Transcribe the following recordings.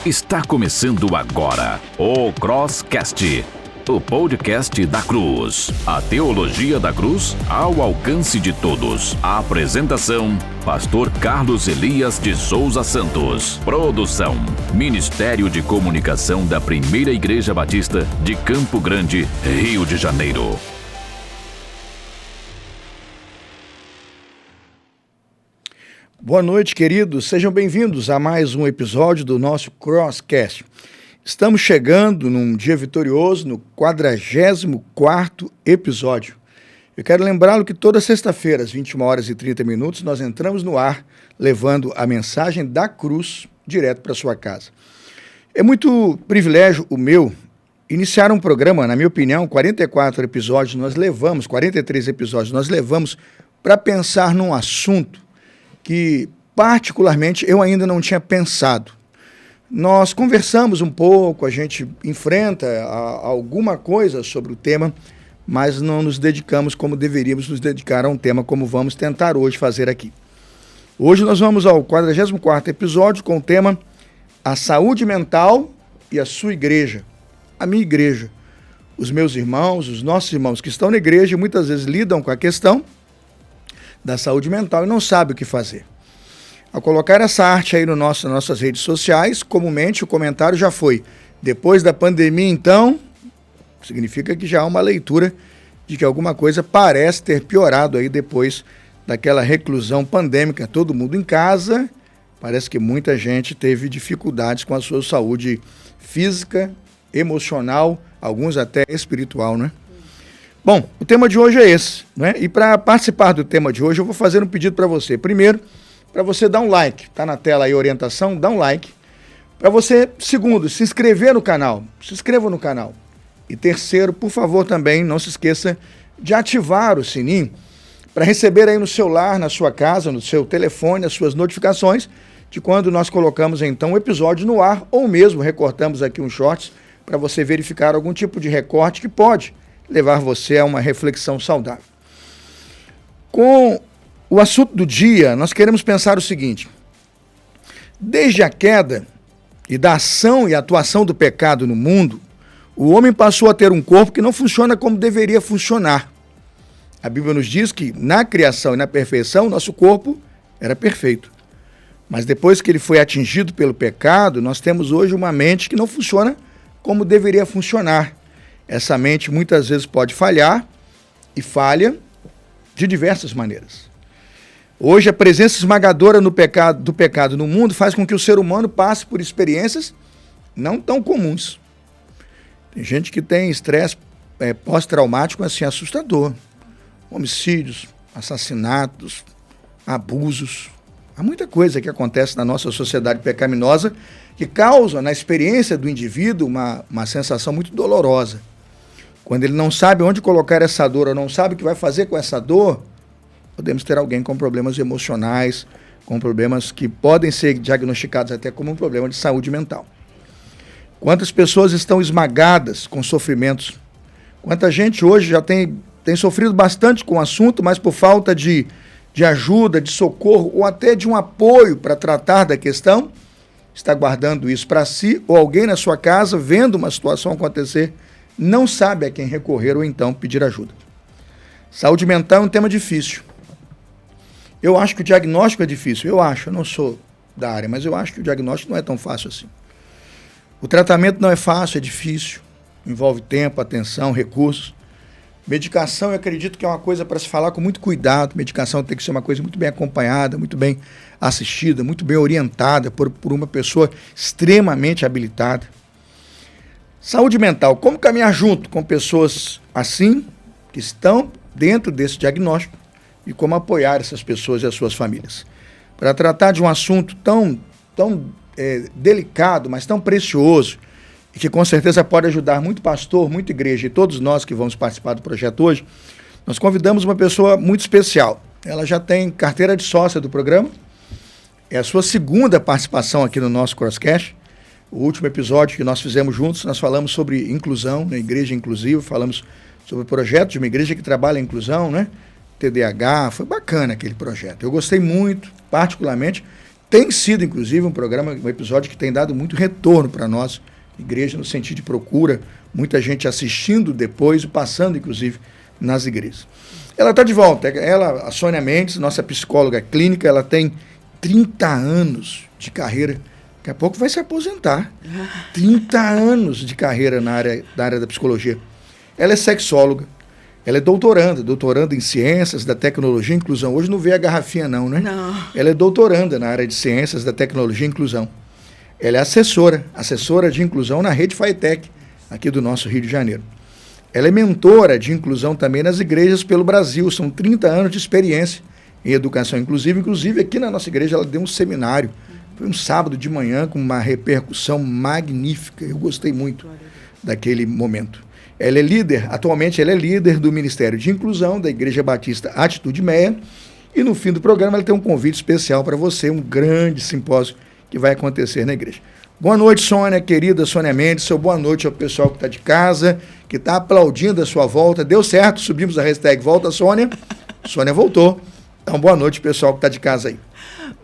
Está começando agora o Crosscast, o podcast da Cruz. A teologia da cruz ao alcance de todos. A apresentação, Pastor Carlos Elias de Souza Santos. Produção, Ministério de Comunicação da Primeira Igreja Batista de Campo Grande, Rio de Janeiro. Boa noite, queridos. Sejam bem-vindos a mais um episódio do nosso Crosscast. Estamos chegando num dia vitorioso, no 44º episódio. Eu quero lembrá-lo que toda sexta-feira, às 21h30, nós entramos no ar, levando a mensagem da cruz direto para sua casa. É muito privilégio o meu iniciar um programa, na minha opinião, 43 episódios nós levamos para pensar num assunto que, particularmente, eu ainda não tinha pensado. Nós conversamos um pouco, a gente enfrenta alguma coisa sobre o tema, mas não nos dedicamos como deveríamos nos dedicar a um tema, como vamos tentar hoje fazer aqui. Hoje nós vamos ao 44º episódio com o tema A Saúde Mental e a Sua Igreja, a minha igreja. Os meus irmãos, os nossos irmãos que estão na igreja, muitas vezes lidam com a questão da saúde mental e não sabe o que fazer. Ao colocar essa arte aí nas nossas redes sociais, comumente o comentário já foi: depois da pandemia, então, significa que já há uma leitura de que alguma coisa parece ter piorado aí depois daquela reclusão pandêmica, todo mundo em casa. Parece que muita gente teve dificuldades com a sua saúde física, emocional, alguns até espiritual, né? Bom, o tema de hoje é esse, né? E para participar do tema de hoje, eu vou fazer um pedido para você. Primeiro, para você dar um like, tá na tela aí a orientação, dá um like. Para você, segundo, se inscrever no canal, se inscreva no canal. E terceiro, por favor, também não se esqueça de ativar o sininho para receber aí no seu lar, na sua casa, no seu telefone, as suas notificações de quando nós colocamos então um episódio no ar, ou mesmo recortamos aqui um shorts para você verificar algum tipo de recorte que pode levar você a uma reflexão saudável. Com o assunto do dia, nós queremos pensar o seguinte: desde a queda e da ação e atuação do pecado no mundo, o homem passou a ter um corpo que não funciona como deveria funcionar. A Bíblia nos diz que na criação e na perfeição, nosso corpo era perfeito. Mas depois que ele foi atingido pelo pecado, nós temos hoje uma mente que não funciona como deveria funcionar. Essa mente muitas vezes pode falhar e falha de diversas maneiras. Hoje a presença esmagadora do pecado no mundo faz com que o ser humano passe por experiências não tão comuns. Tem gente que tem estresse pós-traumático assim assustador. Homicídios, assassinatos, abusos. Há muita coisa que acontece na nossa sociedade pecaminosa que causa na experiência do indivíduo uma sensação muito dolorosa. Quando ele não sabe onde colocar essa dor ou não sabe o que vai fazer com essa dor, podemos ter alguém com problemas emocionais, com problemas que podem ser diagnosticados até como um problema de saúde mental. Quantas pessoas estão esmagadas com sofrimentos? Quanta gente hoje já tem sofrido bastante com o assunto, mas por falta de ajuda, de socorro ou até de um apoio para tratar da questão, está guardando isso para si, ou alguém na sua casa, vendo uma situação acontecer, não sabe a quem recorrer ou então pedir ajuda. Saúde mental é um tema difícil. Eu acho que o diagnóstico é difícil. Eu não sou da área, mas eu acho que o diagnóstico não é tão fácil assim. O tratamento não é fácil, é difícil. Envolve tempo, atenção, recursos. Medicação, eu acredito que é uma coisa para se falar com muito cuidado. Medicação tem que ser uma coisa muito bem acompanhada, muito bem assistida, muito bem orientada por uma pessoa extremamente habilitada. Saúde mental, como caminhar junto com pessoas assim, que estão dentro desse diagnóstico, e como apoiar essas pessoas e as suas famílias. Para tratar de um assunto tão delicado, mas tão precioso, e que com certeza pode ajudar muito pastor, muita igreja e todos nós que vamos participar do projeto hoje, nós convidamos uma pessoa muito especial. Ela já tem carteira de sócia do programa, é a sua segunda participação aqui no nosso Crosscast. O último episódio que nós fizemos juntos, nós falamos sobre inclusão, né, igreja inclusiva, falamos sobre o projeto de uma igreja que trabalha a inclusão, né? TDAH, foi bacana aquele projeto. Eu gostei muito, particularmente, tem sido, inclusive, um episódio que tem dado muito retorno para nós, igreja, no sentido de procura, muita gente assistindo depois e passando, inclusive, nas igrejas. Ela está de volta, a Sônia Mendes, nossa psicóloga clínica, ela tem 30 anos de carreira, daqui a pouco vai se aposentar, 30 anos de carreira na área da psicologia. Ela é sexóloga, ela é doutoranda em ciências da tecnologia e inclusão. Hoje não vê a garrafinha não, né? Não. Ela é doutoranda na área de ciências da tecnologia e inclusão. Ela é assessora de inclusão na rede FATEC, aqui do nosso Rio de Janeiro. Ela é mentora de inclusão também nas igrejas pelo Brasil. São 30 anos de experiência em educação inclusiva. Inclusive, aqui na nossa igreja, ela deu um seminário. Foi um sábado de manhã com uma repercussão magnífica. Eu gostei muito daquele momento. Atualmente ela é líder do Ministério de Inclusão da Igreja Batista Atitude Meia. E no fim do programa ela tem um convite especial para você, um grande simpósio que vai acontecer na igreja. Boa noite, Sônia, querida Sônia Mendes. Boa noite ao pessoal que está de casa, que está aplaudindo a sua volta. Deu certo, subimos a hashtag Volta Sônia. Sônia voltou. Então, boa noite, pessoal que está de casa aí.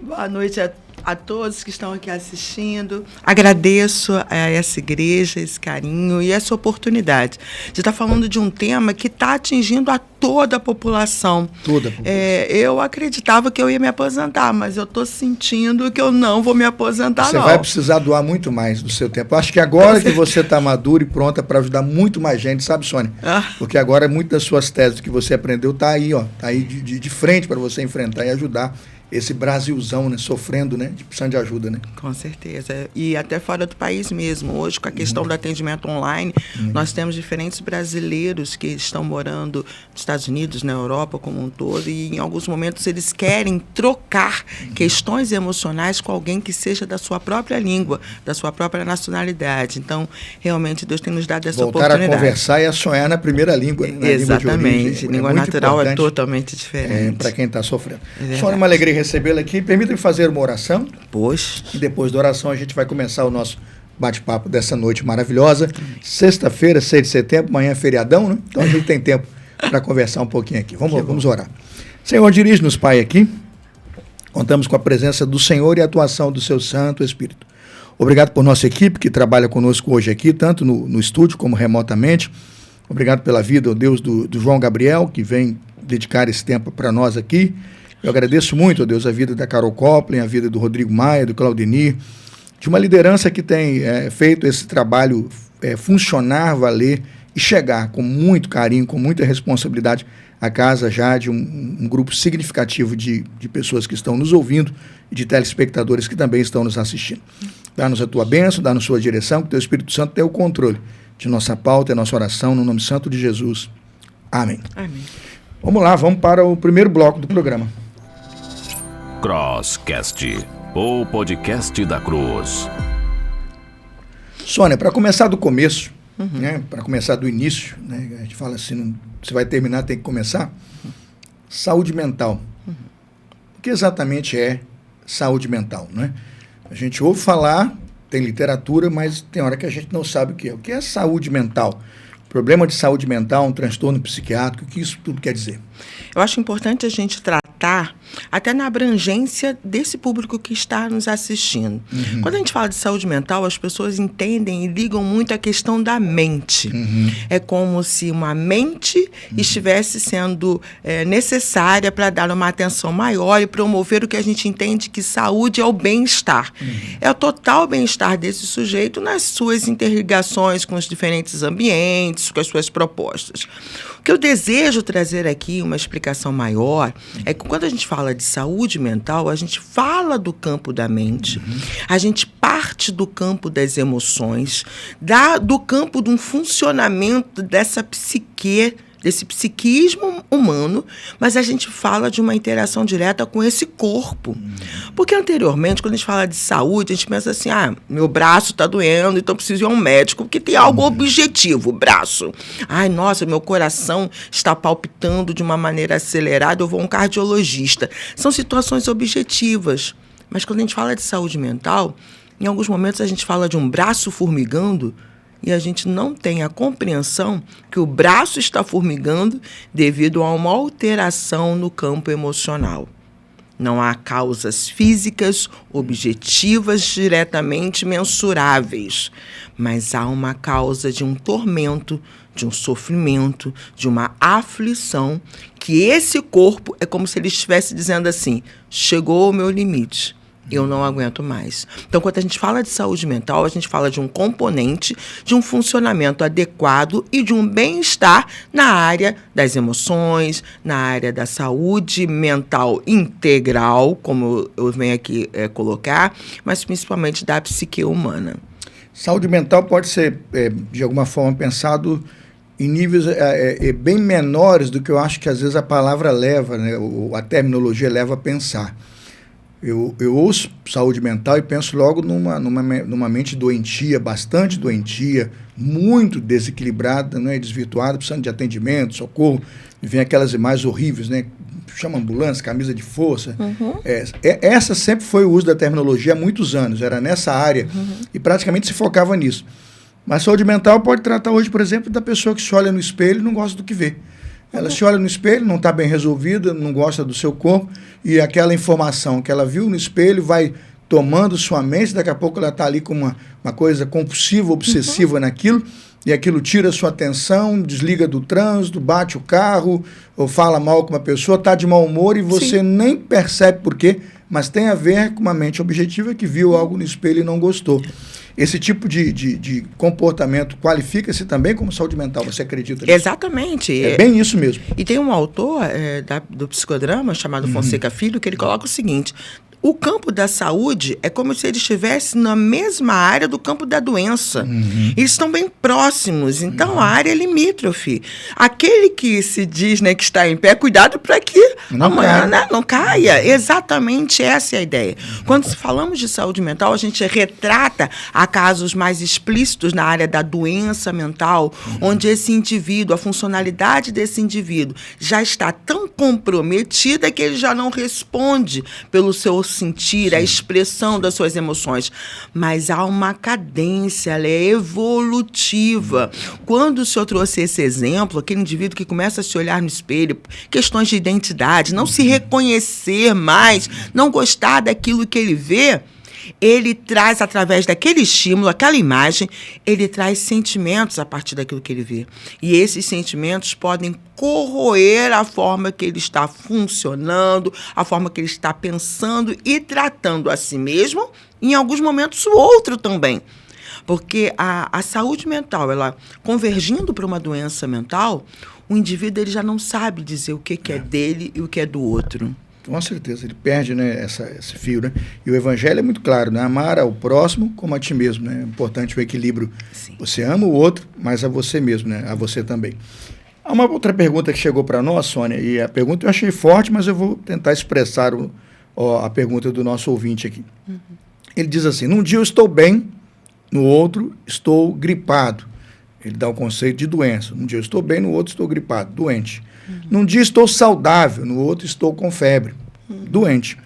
Boa noite a todos que estão aqui assistindo. Agradeço a essa igreja, esse carinho e essa oportunidade de estar falando de um tema que está atingindo a toda a população. Toda a população. Eu acreditava que eu ia me aposentar, mas eu estou sentindo que eu não vou me aposentar, Você vai precisar doar muito mais do seu tempo. Eu acho que agora que você está madura e pronta para ajudar muito mais gente, sabe, Sônia? Porque agora muitas das suas teses que você aprendeu está aí, ó, tá aí de frente para você enfrentar e ajudar esse Brasilzão, né, sofrendo, né, precisando de ajuda, né? Com certeza. E até fora do país mesmo. Hoje, com a questão do atendimento online, nós temos diferentes brasileiros que estão morando nos Estados Unidos, na Europa como um todo, e em alguns momentos eles querem trocar questões emocionais com alguém que seja da sua própria língua, da sua própria nacionalidade. Então, realmente, Deus tem nos dado essa oportunidade. Voltar a conversar e a sonhar na primeira língua, na exatamente. Língua de origem. Língua natural é totalmente diferente. Para quem está sofrendo. Sônia, uma alegria recebê-la aqui. Permita-me fazer uma oração. Pois. E depois da oração a gente vai começar o nosso bate-papo dessa noite maravilhosa. Sexta-feira, 6 de setembro, amanhã é feriadão, né? Então a gente tem tempo para conversar um pouquinho aqui. Vamos orar. Senhor, dirige-nos, Pai, aqui. Contamos com a presença do Senhor e a atuação do seu Santo Espírito. Obrigado por nossa equipe que trabalha conosco hoje aqui, tanto no estúdio como remotamente. Obrigado pela vida, ó Deus, do João Gabriel, que vem dedicar esse tempo para nós aqui. Eu agradeço muito, ó Deus, a vida da Carol Coplin, a vida do Rodrigo Maia, do Claudemir, de uma liderança que tem feito esse trabalho funcionar, valer e chegar com muito carinho, com muita responsabilidade à casa já de um grupo significativo de pessoas que estão nos ouvindo e de telespectadores que também estão nos assistindo. Dá-nos a tua bênção, dá-nos sua direção, que o teu Espírito Santo tenha o controle de nossa pauta e nossa oração, no nome santo de Jesus. Amém. Amém. Vamos lá, vamos para o primeiro bloco do programa. Crosscast, o podcast da Cruz. Sônia, para começar do começo, né, para começar do início, né, a gente fala assim, você vai terminar, tem que começar. Saúde mental. O que exatamente é saúde mental, né? A gente ouve falar, tem literatura, mas tem hora que a gente não sabe o que é. O que é saúde mental? Problema de saúde mental, um transtorno psiquiátrico, o que isso tudo quer dizer? Eu acho importante a gente tratar até na abrangência desse público que está nos assistindo. Quando a gente fala de saúde mental, as pessoas entendem e ligam muito a questão da mente. É como se uma mente estivesse sendo necessária para dar uma atenção maior e promover o que a gente entende que saúde é o bem-estar. É o total bem-estar desse sujeito nas suas interligações com os diferentes ambientes, com as suas propostas. O que eu desejo trazer aqui, uma explicação maior, é que quando a gente fala de saúde mental, a gente fala do campo da mente, a gente parte do campo das emoções, do campo de um funcionamento dessa psique, desse psiquismo humano, mas a gente fala de uma interação direta com esse corpo. Porque anteriormente, quando a gente fala de saúde, a gente pensa assim, meu braço está doendo, então preciso ir a um médico, porque tem algo objetivo, o braço. Ai, nossa, meu coração está palpitando de uma maneira acelerada, eu vou a um cardiologista. São situações objetivas. Mas quando a gente fala de saúde mental, em alguns momentos a gente fala de um braço formigando, e a gente não tem a compreensão que o braço está formigando devido a uma alteração no campo emocional. Não há causas físicas, objetivas, diretamente mensuráveis, mas há uma causa de um tormento, de um sofrimento, de uma aflição, que esse corpo é como se ele estivesse dizendo assim: chegou o meu limite, eu não aguento mais. Então, quando a gente fala de saúde mental, a gente fala de um componente, de um funcionamento adequado e de um bem-estar na área das emoções, na área da saúde mental integral, como eu venho aqui colocar, mas principalmente da psique humana. Saúde mental pode ser, de alguma forma, pensado em níveis bem menores do que eu acho que às vezes a palavra leva, né, a terminologia leva a pensar. Eu ouço saúde mental e penso logo numa mente doentia, bastante doentia, muito desequilibrada, né, desvirtuada, precisando de atendimento, socorro. E vem aquelas imagens horríveis, né? Chama ambulância, camisa de força. Essa sempre foi o uso da terminologia há muitos anos, era nessa área e praticamente se focava nisso. Mas saúde mental pode tratar hoje, por exemplo, da pessoa que se olha no espelho e não gosta do que vê. Ela se olha no espelho, não está bem resolvida, não gosta do seu corpo, e aquela informação que ela viu no espelho vai tomando sua mente, daqui a pouco ela está ali com uma coisa compulsiva, obsessiva naquilo, e aquilo tira a sua atenção, desliga do trânsito, bate o carro, ou fala mal com uma pessoa, está de mau humor e você nem percebe por quê, mas tem a ver com uma mente objetiva que viu algo no espelho e não gostou. Esse tipo de comportamento qualifica-se também como saúde mental, você acredita nisso? Exatamente. É bem isso mesmo. E tem um autor do psicodrama chamado Fonseca Filho, que ele coloca o seguinte: o campo da saúde é como se ele estivesse na mesma área do campo da doença. Eles estão bem próximos, então a área é limítrofe. Aquele que se diz, né, que está em pé, cuidado para que amanhã, né, não caia. Exatamente essa é a ideia. Quando falamos de saúde mental, a gente retrata a casos mais explícitos na área da doença mental, onde esse indivíduo, a funcionalidade desse indivíduo já está tão comprometida que ele já não responde pelo seu sentir, a expressão das suas emoções. Mas há uma cadência, ela é evolutiva. Quando o senhor trouxe esse exemplo, aquele indivíduo que começa a se olhar no espelho, questões de identidade, não se reconhecer mais, não gostar daquilo que ele vê, ele traz, através daquele estímulo, aquela imagem, ele traz sentimentos a partir daquilo que ele vê. E esses sentimentos podem corroer a forma que ele está funcionando, a forma que ele está pensando e tratando a si mesmo, em alguns momentos o outro também. Porque a saúde mental, ela convergindo para uma doença mental, o indivíduo ele já não sabe dizer o que é dele e o que é do outro. Com certeza, ele perde, né, esse fio, né? E o evangelho é muito claro, né? Amar ao próximo como a ti mesmo, né? É importante o equilíbrio. Sim. Você ama o outro, mas a você mesmo, né? A você também. Há uma outra pergunta que chegou para nós, Sônia, e a pergunta eu achei forte, mas eu vou tentar expressar a pergunta do nosso ouvinte aqui. Ele diz assim: num dia eu estou bem, no outro estou gripado. Ele dá o conceito de doença. Num dia eu estou bem, no outro estou gripado, doente. Num dia estou saudável, no outro estou com febre, doente.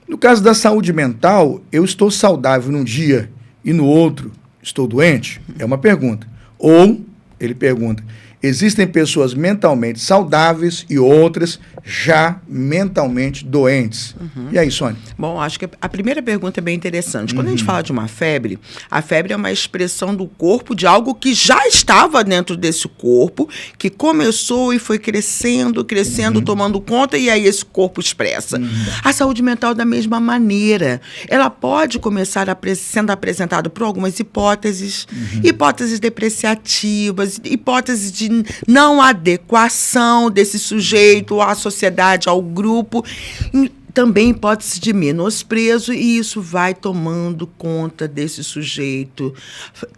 No caso da saúde mental, eu estou saudável num dia e no outro estou doente? É uma pergunta. Ou, ele pergunta, existem pessoas mentalmente saudáveis e outras já mentalmente doentes. E aí, Sônia? Bom, acho que a primeira pergunta é bem interessante. Quando a gente fala de uma febre, a febre é uma expressão do corpo de algo que já estava dentro desse corpo, que começou e foi crescendo, tomando conta, e aí esse corpo expressa. A saúde mental, da mesma maneira, ela pode começar sendo apresentada por algumas hipóteses, hipóteses depreciativas, hipóteses de não adequação desse sujeito à sociedade, ao grupo, também hipótese de menosprezo, e isso vai tomando conta desse sujeito.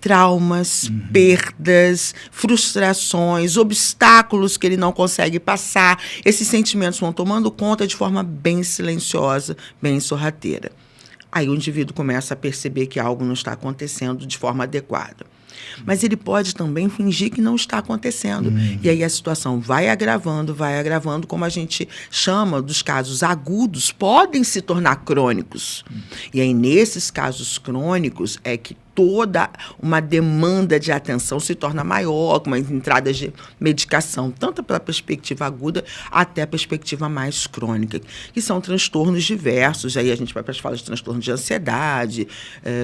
Traumas, perdas, frustrações, obstáculos que ele não consegue passar, esses sentimentos vão tomando conta de forma bem silenciosa, bem sorrateira. Aí o indivíduo começa a perceber que algo não está acontecendo de forma adequada. Mas ele pode também fingir que não está acontecendo. E aí a situação vai agravando, como a gente chama dos casos agudos, podem se tornar crônicos. E aí, nesses casos crônicos, é que toda uma demanda de atenção se torna maior, com as entradas de medicação, tanto pela perspectiva aguda até a perspectiva mais crônica, que são transtornos diversos. Aí a gente vai para as falas de transtornos de ansiedade,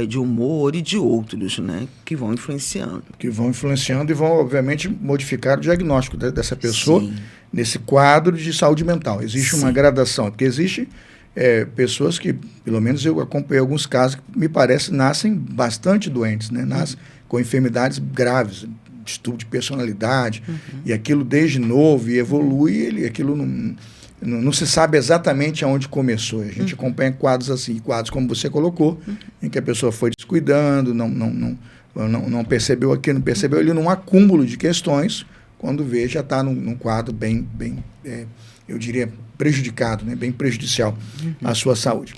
de humor e de outros, né, que vão influenciando. Que vão influenciando e vão, obviamente, modificar o diagnóstico dessa pessoa. Sim. Nesse quadro de saúde mental. Existe uma gradação, porque existe pessoas que, pelo menos eu acompanhei alguns casos que me parece nascem bastante doentes, né? Nascem com enfermidades graves, distúrbio de personalidade, e aquilo desde novo e evolui, aquilo não se sabe exatamente aonde começou. A gente acompanha quadros assim, quadros como você colocou, em que a pessoa foi descuidando, não percebeu aquilo, não percebeu ali, num acúmulo de questões. Quando vê, já está num quadro bem eu diria, prejudicado, né? Bem prejudicial à sua saúde.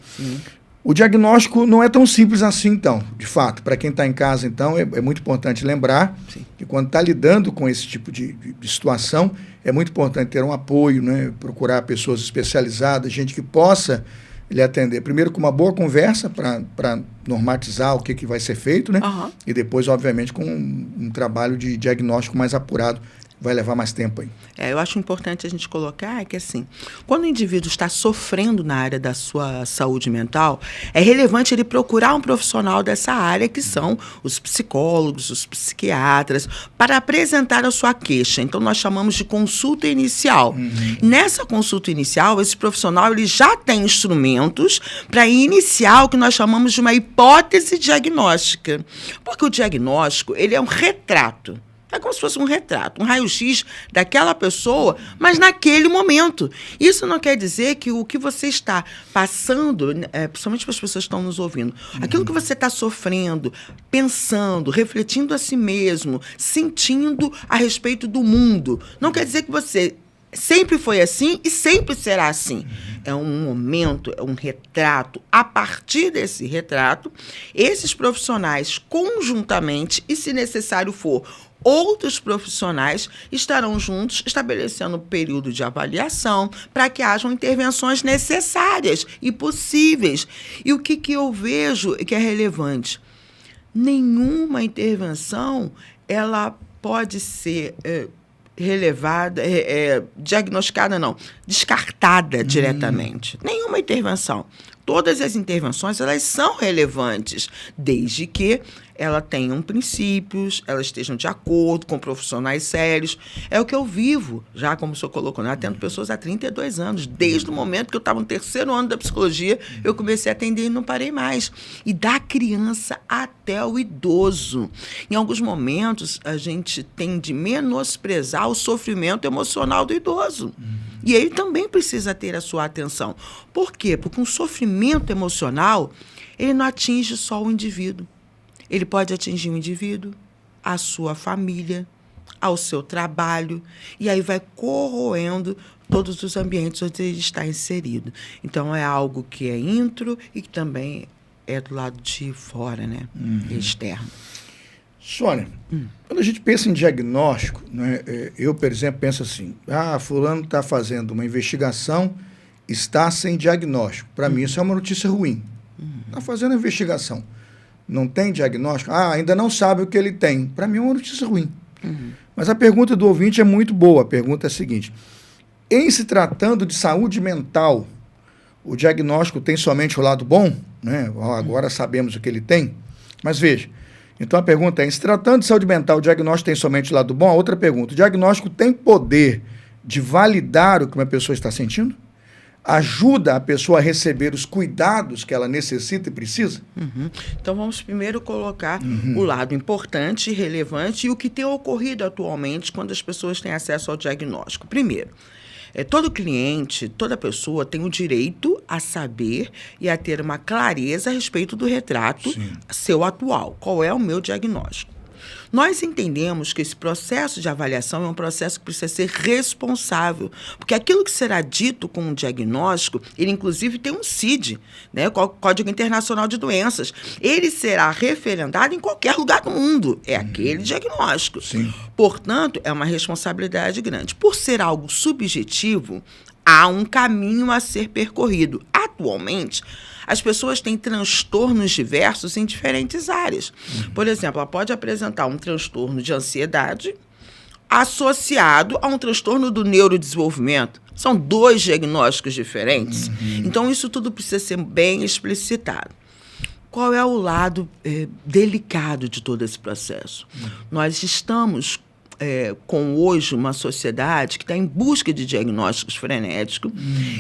O diagnóstico não é tão simples assim, então, de fato. Para quem está em casa, então, é muito importante lembrar que quando está lidando com esse tipo de situação, é muito importante ter um apoio, né? Procurar pessoas especializadas, gente que possa lhe atender. Primeiro com uma boa conversa para normatizar o que vai ser feito, né? E depois, obviamente, com um trabalho de diagnóstico mais apurado. Vai levar mais tempo aí. Eu acho importante a gente colocar que, assim, quando o indivíduo está sofrendo na área da sua saúde mental, é relevante ele procurar um profissional dessa área, que são os psicólogos, os psiquiatras, para apresentar a sua queixa. Então, nós chamamos de consulta inicial. Nessa consulta inicial, esse profissional ele já tem instrumentos para iniciar o que nós chamamos de uma hipótese diagnóstica. Porque o diagnóstico ele é um retrato. É como se fosse um retrato, um raio-x daquela pessoa, mas naquele momento. Isso não quer dizer que o que você está passando, principalmente para as pessoas que estão nos ouvindo, aquilo que você está sofrendo, pensando, refletindo a si mesmo, sentindo a respeito do mundo, não quer dizer que você sempre foi assim e sempre será assim. É um momento, é um retrato. A partir desse retrato, esses profissionais conjuntamente, e se necessário for, outros profissionais estarão juntos estabelecendo um período de avaliação para que hajam intervenções necessárias e possíveis. E o que eu vejo que é relevante? Nenhuma intervenção ela pode ser relevada, diagnosticada não, descartada diretamente. Nenhuma intervenção. Todas as intervenções elas são relevantes, desde que elas tenham princípios, elas estejam de acordo com profissionais sérios. É o que eu vivo, já como o senhor colocou, né? Atendo pessoas há 32 anos. Desde o momento que eu estava no 3º ano da psicologia, eu comecei a atender e não parei mais. E da criança até o idoso. Em alguns momentos, a gente tende a menosprezar o sofrimento emocional do idoso. E ele também precisa ter a sua atenção. Por quê? Porque um sofrimento emocional, ele não atinge só o indivíduo. Ele pode atingir o indivíduo, a sua família, ao seu trabalho, e aí vai corroendo todos os ambientes onde ele está inserido. Então, é algo que é intro e que também é do lado de fora, né? Externo. Sônia, quando a gente pensa em diagnóstico, né, eu, por exemplo, penso assim, fulano está fazendo uma investigação, está sem diagnóstico. Para mim, isso é uma notícia ruim. Está fazendo a investigação. Não tem diagnóstico? Ainda não sabe o que ele tem. Para mim é uma notícia ruim. Mas a pergunta do ouvinte é muito boa. A pergunta é a seguinte: em se tratando de saúde mental, o diagnóstico tem somente o lado bom? Né? Agora sabemos o que ele tem. Mas veja, então a pergunta é, em se tratando de saúde mental, o diagnóstico tem somente o lado bom? A outra pergunta, o diagnóstico tem poder de validar o que uma pessoa está sentindo? Ajuda a pessoa a receber os cuidados que ela necessita e precisa? Então, vamos primeiro colocar o lado importante e relevante e o que tem ocorrido atualmente quando as pessoas têm acesso ao diagnóstico. Primeiro, todo cliente, toda pessoa tem o direito a saber e a ter uma clareza a respeito do retrato seu atual. Qual é o meu diagnóstico? Nós entendemos que esse processo de avaliação é um processo que precisa ser responsável, porque aquilo que será dito com um diagnóstico, ele inclusive tem um CID, né, Código Internacional de Doenças. Ele será referendado em qualquer lugar do mundo. É aquele diagnóstico. Portanto, é uma responsabilidade grande. Por ser algo subjetivo, há um caminho a ser percorrido. Há atualmente, as pessoas têm transtornos diversos em diferentes áreas. Por exemplo, ela pode apresentar um transtorno de ansiedade associado a um transtorno do neurodesenvolvimento. São 2 diagnósticos diferentes. Então, isso tudo precisa ser bem explicitado. Qual é o lado delicado de todo esse processo? Nós estamos com hoje uma sociedade que está em busca de diagnósticos frenéticos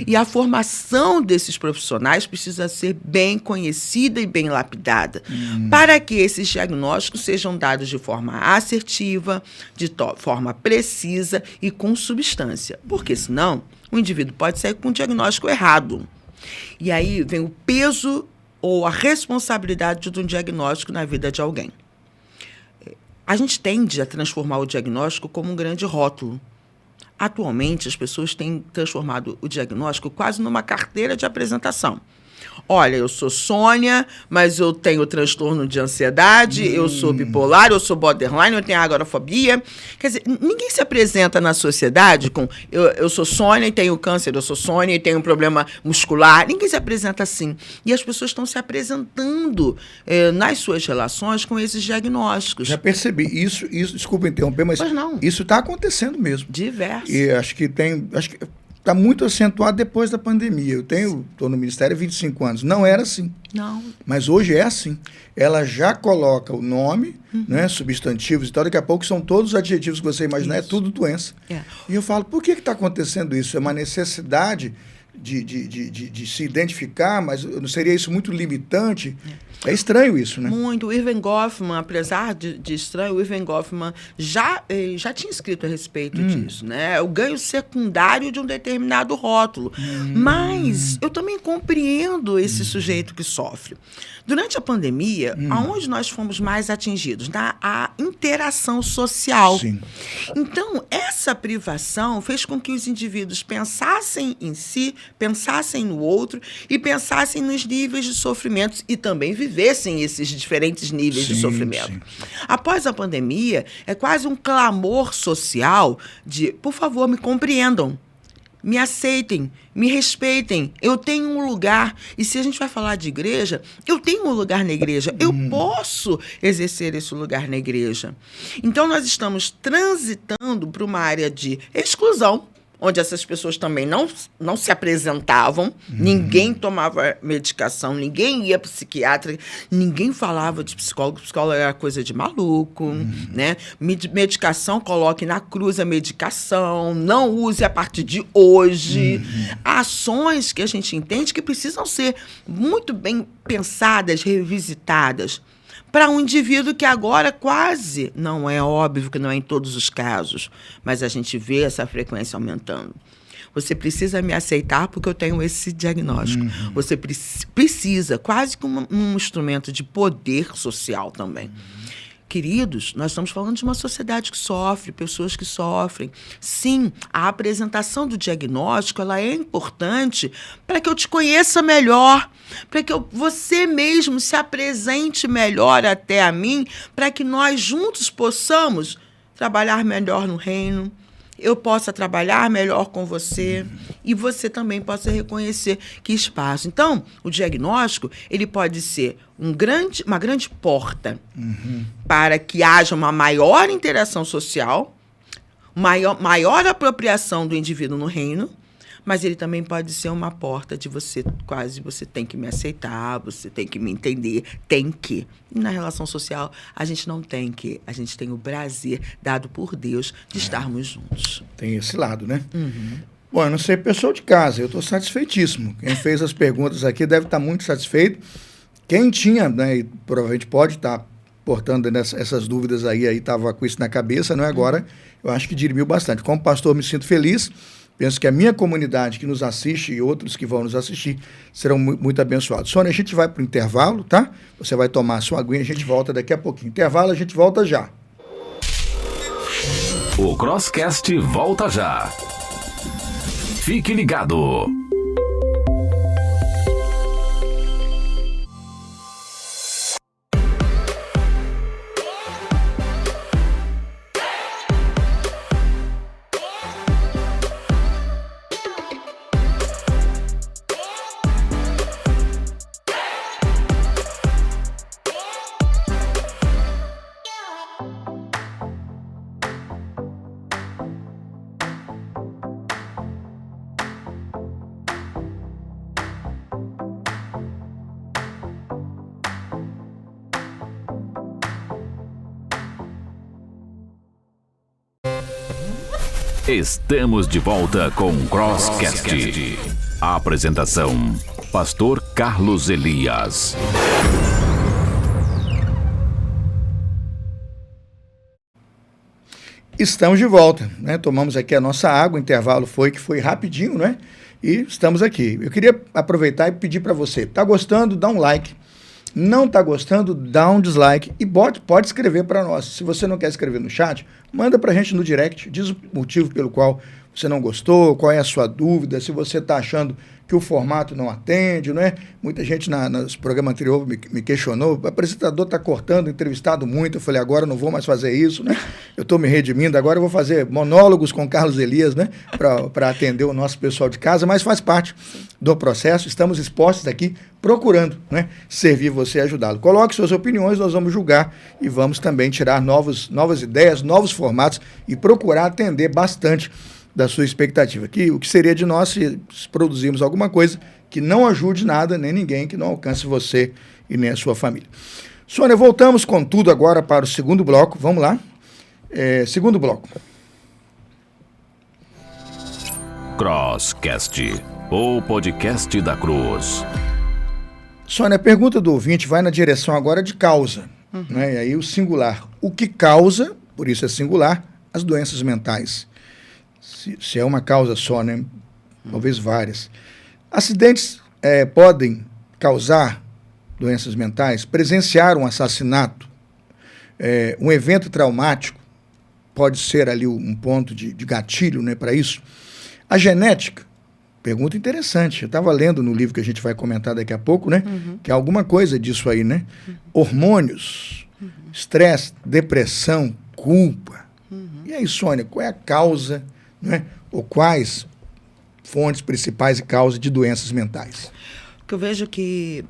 e a formação desses profissionais precisa ser bem conhecida e bem lapidada para que esses diagnósticos sejam dados de forma assertiva, de forma precisa e com substância, porque senão o indivíduo pode sair com um diagnóstico errado. E aí vem o peso ou a responsabilidade de um diagnóstico na vida de alguém. A gente tende a transformar o diagnóstico como um grande rótulo. Atualmente, as pessoas têm transformado o diagnóstico quase numa carteira de apresentação. Olha, eu sou Sônia, mas eu tenho transtorno de ansiedade, eu sou bipolar, eu sou borderline, eu tenho agorafobia. Quer dizer, ninguém se apresenta na sociedade com eu sou Sônia e tenho câncer, eu sou Sônia e tenho um problema muscular. Ninguém se apresenta assim. E as pessoas estão se apresentando nas suas relações com esses diagnósticos. Já percebi. Isso desculpa interromper, mas isso está acontecendo mesmo. Diverso. E acho que está muito acentuado depois da pandemia. Estou no Ministério há 25 anos. Não era assim. Não. Mas hoje é assim. Ela já coloca o nome, né, substantivos e tal. Daqui a pouco são todos os adjetivos que você imaginar, é tudo doença. E eu falo, por que está acontecendo isso? É uma necessidade de se identificar, mas não seria isso muito limitante? É estranho isso, né? Muito. O Irving Goffman, apesar de estranho, o Irving Goffman já tinha escrito a respeito disso, né? O ganho secundário de um determinado rótulo. Mas eu também compreendo esse sujeito que sofre. Durante a pandemia, aonde nós fomos mais atingidos? A interação social. Sim. Então, essa privação fez com que os indivíduos pensassem em si, pensassem no outro e pensassem nos níveis de sofrimentos e também vivessem esses diferentes níveis de sofrimento. Sim. Após a pandemia, é quase um clamor social de, por favor, me compreendam. Me aceitem, me respeitem, eu tenho um lugar. E se a gente vai falar de igreja, eu tenho um lugar na igreja, eu posso exercer esse lugar na igreja. Então, nós estamos transitando para uma área de exclusão, onde essas pessoas também não se apresentavam, ninguém tomava medicação, ninguém ia psiquiatra, ninguém falava de psicólogo era coisa de maluco, né? Medicação, coloque na cruz a medicação, não use a partir de hoje. Ações que a gente entende que precisam ser muito bem pensadas, revisitadas, para um indivíduo que agora quase, não é óbvio que não é em todos os casos, mas a gente vê essa frequência aumentando. Você precisa me aceitar porque eu tenho esse diagnóstico. Você precisa, quase como um instrumento de poder social também. Queridos, nós estamos falando de uma sociedade que sofre, pessoas que sofrem. Sim, a apresentação do diagnóstico ela é importante para que eu te conheça melhor, para que você mesmo se apresente melhor até a mim, para que nós juntos possamos trabalhar melhor no reino, eu possa trabalhar melhor com você e você também possa reconhecer que espaço. Então, o diagnóstico ele pode ser uma grande porta para que haja uma maior interação social, maior apropriação do indivíduo no reino, mas ele também pode ser uma porta de você tem que me aceitar, você tem que me entender, tem que. E na relação social, a gente não tem que, a gente tem o prazer dado por Deus de estarmos juntos. Tem esse lado, né? Bom, eu não sei, pessoal de casa, eu estou satisfeitíssimo. Quem fez as perguntas aqui deve estar muito satisfeito. Quem tinha, né, e provavelmente pode estar portando essas dúvidas aí estava com isso na cabeça, não é? Agora, eu acho que dirimiu bastante. Como pastor, me sinto feliz. Penso que a minha comunidade que nos assiste e outros que vão nos assistir serão muito abençoados. Sônia, a gente vai para o intervalo, tá? Você vai tomar a sua aguinha, a gente volta daqui a pouquinho. Intervalo, a gente volta já. O Crosscast volta já. Fique ligado. Estamos de volta com Crosscast. A apresentação: Pastor Carlos Elias. Estamos de volta, né? Tomamos aqui a nossa água, o intervalo foi rapidinho, né? E estamos aqui. Eu queria aproveitar e pedir para você, tá gostando, dá um like. Não tá gostando, dá um dislike e pode escrever para nós. Se você não quer escrever no chat, manda pra gente no direct, diz o motivo pelo qual você não gostou, qual é a sua dúvida, se você está achando que o formato não atende, não é? Muita gente nos programas anteriores me questionou, o apresentador está cortando, entrevistado muito, eu falei, agora eu não vou mais fazer isso, né? Eu estou me redimindo, agora eu vou fazer monólogos com Carlos Elias, né? Para atender o nosso pessoal de casa, mas faz parte do processo, estamos expostos aqui, procurando, né? Servir você e ajudá-lo. Coloque suas opiniões, nós vamos julgar e vamos também tirar novas ideias, novos formatos e procurar atender bastante da sua expectativa. O que seria de nós se produzirmos alguma coisa que não ajude nada, nem ninguém, que não alcance você e nem a sua família. Sônia, voltamos com tudo agora para o segundo bloco. Vamos lá. Segundo bloco. Crosscast, o podcast da Cruz. Sônia, a pergunta do ouvinte vai na direção agora de causa, né? E aí o singular. O que causa, por isso é singular, as doenças mentais? Se é uma causa só, né? Talvez várias. Acidentes podem causar doenças mentais, presenciar um assassinato, um evento traumático, pode ser ali um ponto de gatilho, né, para isso. A genética, pergunta interessante. Eu estava lendo no livro que a gente vai comentar daqui a pouco, né? Que é alguma coisa disso aí, né? Hormônios, estresse, depressão, culpa. E aí, Sônia, qual é a causa, né? Ou quais fontes principais e causas de doenças mentais? Porque eu vejo que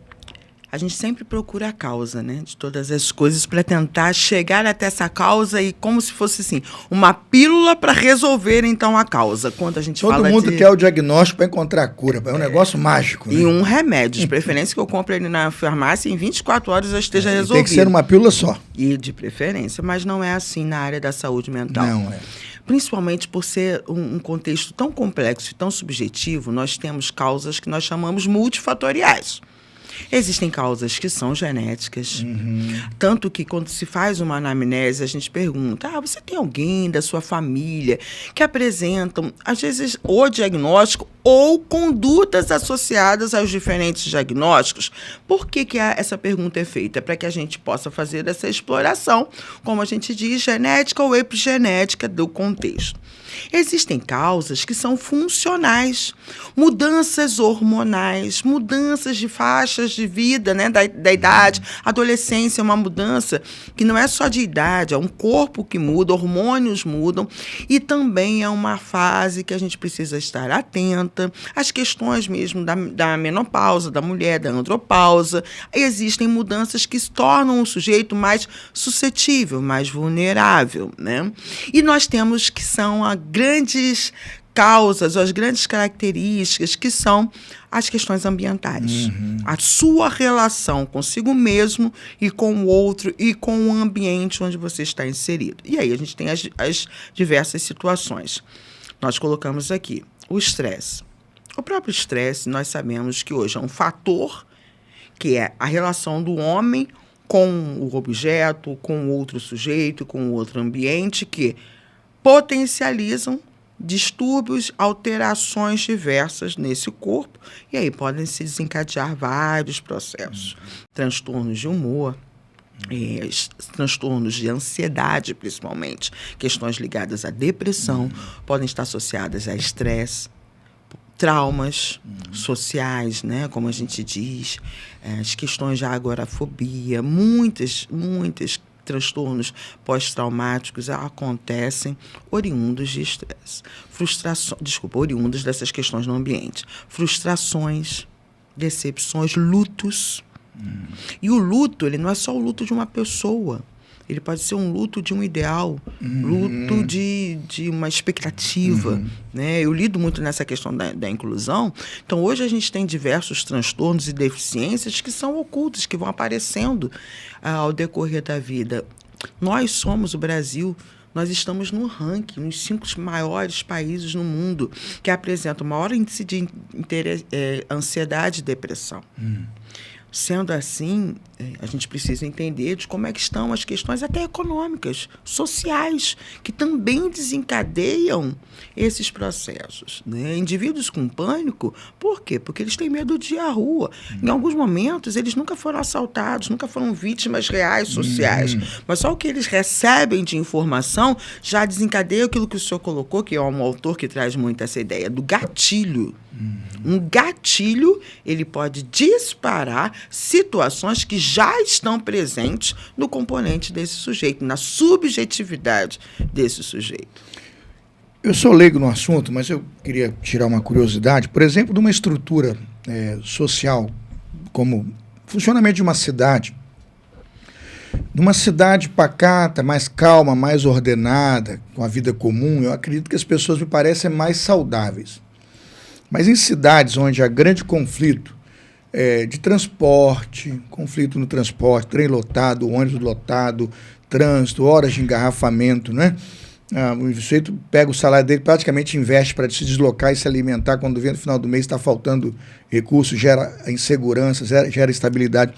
a gente sempre procura a causa, né, de todas as coisas para tentar chegar até essa causa e como se fosse assim, uma pílula para resolver então a causa. Quando a gente Todo fala mundo quer o diagnóstico para encontrar a cura, é um negócio mágico. E né? um remédio, de preferência que eu compre ele na farmácia e em 24 horas já esteja resolvido. Tem que ser uma pílula só. E de preferência, mas não é assim na área da saúde mental. Não é. Principalmente por ser um contexto tão complexo e tão subjetivo, nós temos causas que nós chamamos multifatoriais. Existem causas que são genéticas, tanto que quando se faz uma anamnese, a gente pergunta, você tem alguém da sua família que apresentam, às vezes, o diagnóstico ou condutas associadas aos diferentes diagnósticos? Por que essa pergunta é feita? É para que a gente possa fazer essa exploração, como a gente diz, genética ou epigenética do contexto. Existem causas que são funcionais, mudanças hormonais, mudanças de faixas de vida, né, da idade. Adolescência é uma mudança que não é só de idade, é um corpo que muda, hormônios mudam e também é uma fase que a gente precisa estar atenta às questões mesmo da menopausa, da mulher, da andropausa. Existem mudanças que tornam o sujeito mais suscetível, mais vulnerável, né? E nós temos que são grandes causas, as grandes características que são as questões ambientais. A sua relação consigo mesmo e com o outro e com o ambiente onde você está inserido. E aí a gente tem as diversas situações. Nós colocamos aqui o estresse. O próprio estresse, nós sabemos que hoje é um fator que é a relação do homem com o objeto, com o outro sujeito, com o outro ambiente, que potencializam distúrbios, alterações diversas nesse corpo, e aí podem se desencadear vários processos. Transtornos de humor, transtornos de ansiedade, principalmente, questões ligadas à depressão, podem estar associadas a estresse, traumas sociais, né, como a gente diz, as questões de agorafobia, muitas transtornos pós-traumáticos acontecem oriundos de estresse. Oriundos dessas questões no ambiente. Frustrações, decepções, lutos. E o luto, ele não é só o luto de uma pessoa. Ele pode ser um luto de um ideal, luto de uma expectativa. Né? Eu lido muito nessa questão da inclusão. Então, hoje a gente tem diversos transtornos e deficiências que são ocultos, que vão aparecendo ao decorrer da vida. Nós somos, o Brasil, nós estamos no ranking, nos 5 maiores países no mundo que apresentam o maior índice de ansiedade e depressão. Sendo assim, a gente precisa entender de como é que estão as questões até econômicas, sociais, que também desencadeiam esses processos, né? Indivíduos com pânico, por quê? Porque eles têm medo de ir à rua. Em alguns momentos, eles nunca foram assaltados, nunca foram vítimas reais, sociais, mas só o que eles recebem de informação já desencadeia aquilo que o senhor colocou, que é um autor que traz muito essa ideia do gatilho. Um gatilho, ele pode disparar situações que já estão presentes no componente desse sujeito, na subjetividade desse sujeito. Eu sou leigo no assunto, mas eu queria tirar uma curiosidade, por exemplo, de uma estrutura social, como funcionamento de uma cidade. Numa cidade pacata, mais calma, mais ordenada, com a vida comum, eu acredito que as pessoas me parecem mais saudáveis. Mas em cidades onde há grande conflito de transporte, conflito no transporte, trem lotado, ônibus lotado, trânsito, horas de engarrafamento, né? O sujeito pega o salário dele, praticamente investe para se deslocar e se alimentar, quando vem no final do mês está faltando recursos, gera insegurança, gera instabilidade.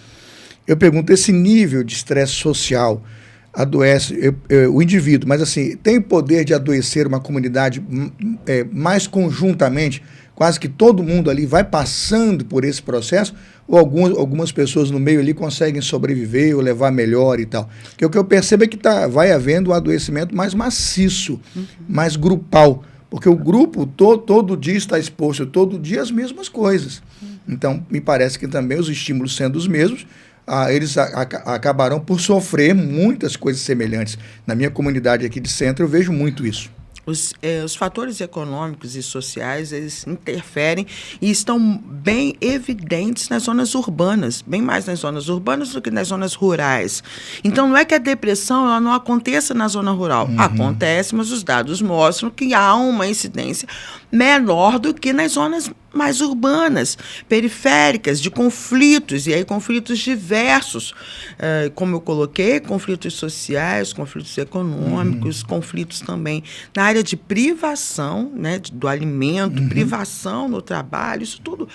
Eu pergunto, esse nível de estresse social adoece o indivíduo, mas assim, tem o poder de adoecer uma comunidade mais conjuntamente? Quase que todo mundo ali vai passando por esse processo, ou algumas pessoas no meio ali conseguem sobreviver ou levar melhor e tal. Porque o que eu percebo é que vai havendo um adoecimento mais maciço, mais grupal, porque o grupo todo dia está exposto, todo dia as mesmas coisas. Então, me parece que também os estímulos sendo os mesmos, eles acabarão por sofrer muitas coisas semelhantes. Na minha comunidade aqui de Centro, eu vejo muito isso. Os fatores econômicos e sociais, eles interferem e estão bem evidentes nas zonas urbanas, bem mais nas zonas urbanas do que nas zonas rurais. Então, não é que a depressão ela não aconteça na zona rural. Acontece, mas os dados mostram que há uma incidência menor do que nas zonas mais urbanas, periféricas, de conflitos, e aí conflitos diversos, como eu coloquei, conflitos sociais, conflitos econômicos, conflitos também na área de privação, né, do alimento, privação no trabalho, isso tudo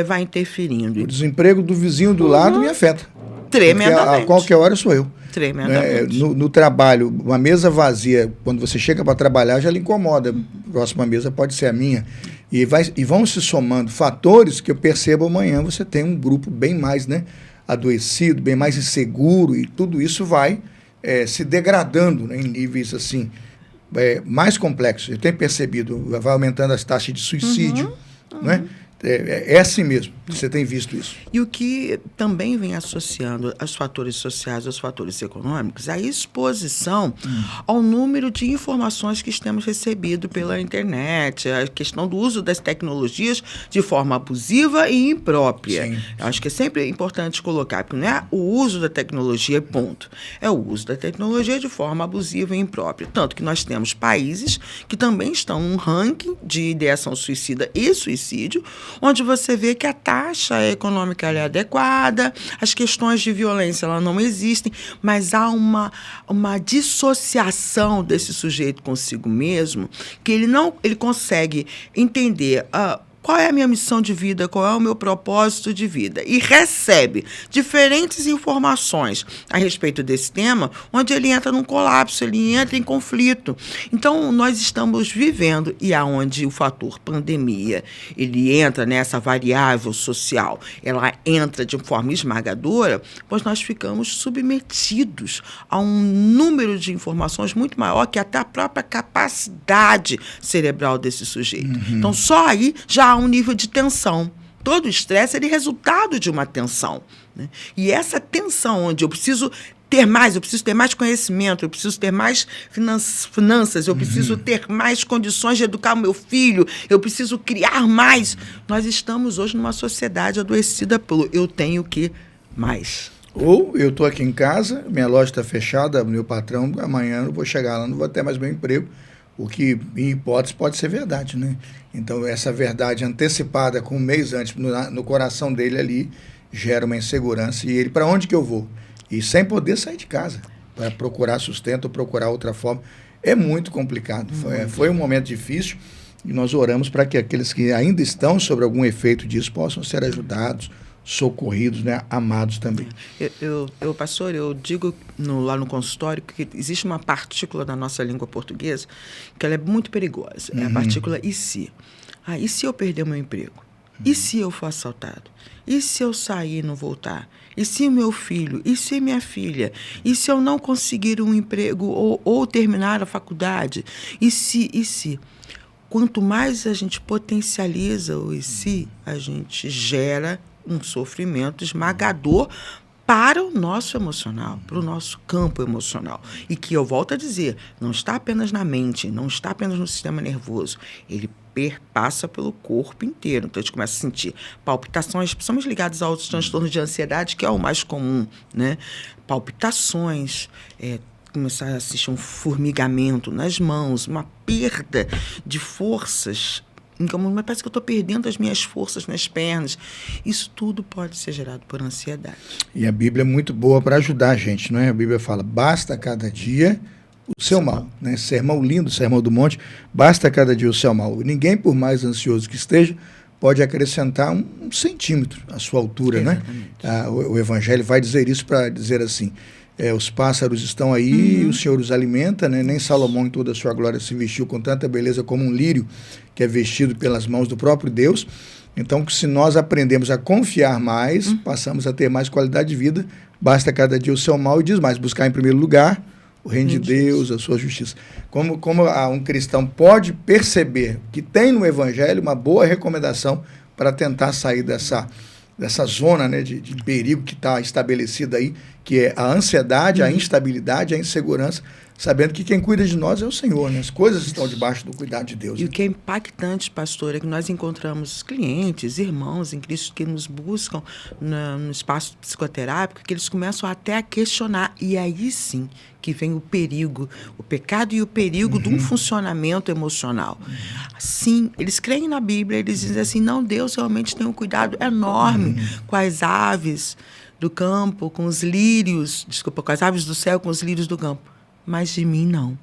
vai interferindo. O desemprego do vizinho do lado me afeta. Tremendamente. A qualquer hora sou eu. Tremendamente. No trabalho, uma mesa vazia, quando você chega para trabalhar, já lhe incomoda. A próxima mesa pode ser a minha. E vão se somando fatores que eu percebo amanhã você tem um grupo bem mais adoecido, bem mais inseguro, e tudo isso vai se degradando, né, em níveis assim, mais complexos. Eu tenho percebido, vai aumentando as taxas de suicídio, né? É assim mesmo, você tem visto isso. E o que também vem associando os fatores sociais aos fatores econômicos, a exposição ao número de informações que temos recebido pela internet, a questão do uso das tecnologias de forma abusiva e imprópria. Sim. Eu acho que é sempre importante colocar, porque não é o uso da tecnologia, ponto. É o uso da tecnologia de forma abusiva e imprópria. Tanto que nós temos países que também estão num ranking de ideação suicida e suicídio, onde você vê que a taxa econômica é adequada, as questões de violência ela não existem, mas há uma dissociação desse sujeito consigo mesmo, que ele consegue entender qual é a minha missão de vida, qual é o meu propósito de vida, e recebe diferentes informações a respeito desse tema, onde ele entra num colapso, ele entra em conflito. Então, nós estamos vivendo, e aonde o fator pandemia, ele entra nessa variável social, ela entra de forma esmagadora, pois nós ficamos submetidos a um número de informações muito maior que até a própria capacidade cerebral desse sujeito. Então, só aí já há um nível de tensão. Todo estresse é resultado de uma tensão, né? E essa tensão, onde eu preciso ter mais conhecimento, eu preciso ter mais finanças, eu preciso ter mais condições de educar o meu filho, eu preciso criar mais. Nós estamos hoje numa sociedade adoecida pelo eu tenho que mais. Ou eu estou aqui em casa, minha loja está fechada, meu patrão, amanhã eu vou chegar lá, não vou ter mais meu emprego. O que, em hipótese, pode ser verdade, né? Então, essa verdade antecipada com um mês antes, no coração dele ali, gera uma insegurança. E ele, para onde que eu vou? E sem poder sair de casa, para procurar sustento ou procurar outra forma. é muito complicado. Foi um momento difícil e nós oramos para que aqueles que ainda estão sobre algum efeito disso possam ser ajudados, socorridos, né, amados também. Pastor, eu digo lá no consultório que existe uma partícula da nossa língua portuguesa que ela é muito perigosa. É a partícula e se. E se eu perder meu emprego? E se eu for assaltado? E se eu sair e não voltar? E se meu filho? E se minha filha? E se eu não conseguir um emprego ou terminar a faculdade? E se? Quanto mais a gente potencializa o e se, a gente gera um sofrimento esmagador para o nosso emocional, para o nosso campo emocional. E que, eu volto a dizer, não está apenas na mente, não está apenas no sistema nervoso. Ele perpassa pelo corpo inteiro. Então, a gente começa a sentir palpitações, principalmente ligadas a outros transtornos de ansiedade, que é o mais comum, né? Palpitações, começar a assistir um formigamento nas mãos, uma perda de forças. Mas parece que eu estou perdendo as minhas forças nas pernas. Isso tudo pode ser gerado por ansiedade. E a Bíblia é muito boa para ajudar a gente, não é? A Bíblia fala, basta cada dia o seu mal, né? Sermão lindo, Sermão do Monte, basta cada dia o seu mal. Ninguém, por mais ansioso que esteja, pode acrescentar um centímetro à sua altura, né? O Evangelho vai dizer isso para dizer assim, os pássaros estão aí, o Senhor os alimenta, né? Nem Salomão em toda a sua glória se vestiu com tanta beleza como um lírio que é vestido pelas mãos do próprio Deus. Então, se nós aprendemos a confiar mais, passamos a ter mais qualidade de vida, basta cada dia o seu mal, e diz mais, buscar em primeiro lugar o reino de Deus, a sua justiça. Como um cristão pode perceber que tem no Evangelho uma boa recomendação para tentar sair dessa zona, né, de perigo que está estabelecida aí, que é a ansiedade, a instabilidade, a insegurança, sabendo que quem cuida de nós é o Senhor, né? As coisas estão debaixo do cuidado de Deus. E o que é impactante, pastor, é que nós encontramos clientes, irmãos em Cristo que nos buscam no espaço psicoterápico, que eles começam até a questionar. E aí sim que vem o perigo, o pecado e o perigo de um funcionamento emocional. Sim, eles creem na Bíblia, eles dizem assim, não, Deus realmente tem um cuidado enorme com as aves do campo, com os lírios, com as aves do céu, com os lírios do campo. Mas de mim não.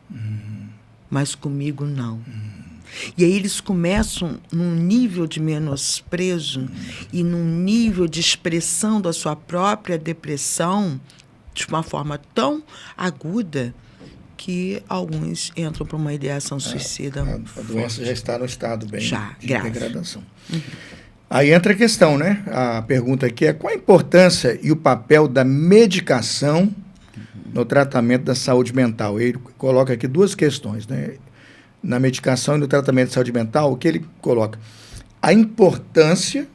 Mas comigo não. E aí eles começam num nível de menosprezo e num nível de expressão da sua própria depressão de uma forma tão aguda que alguns entram para uma ideação suicida. A doença já está no estado bem de degradação. Aí entra a questão, né? A pergunta aqui é qual a importância e o papel da medicação no tratamento da saúde mental. Ele coloca aqui duas questões, né? Na medicação e no tratamento de saúde mental, o que ele coloca? A importância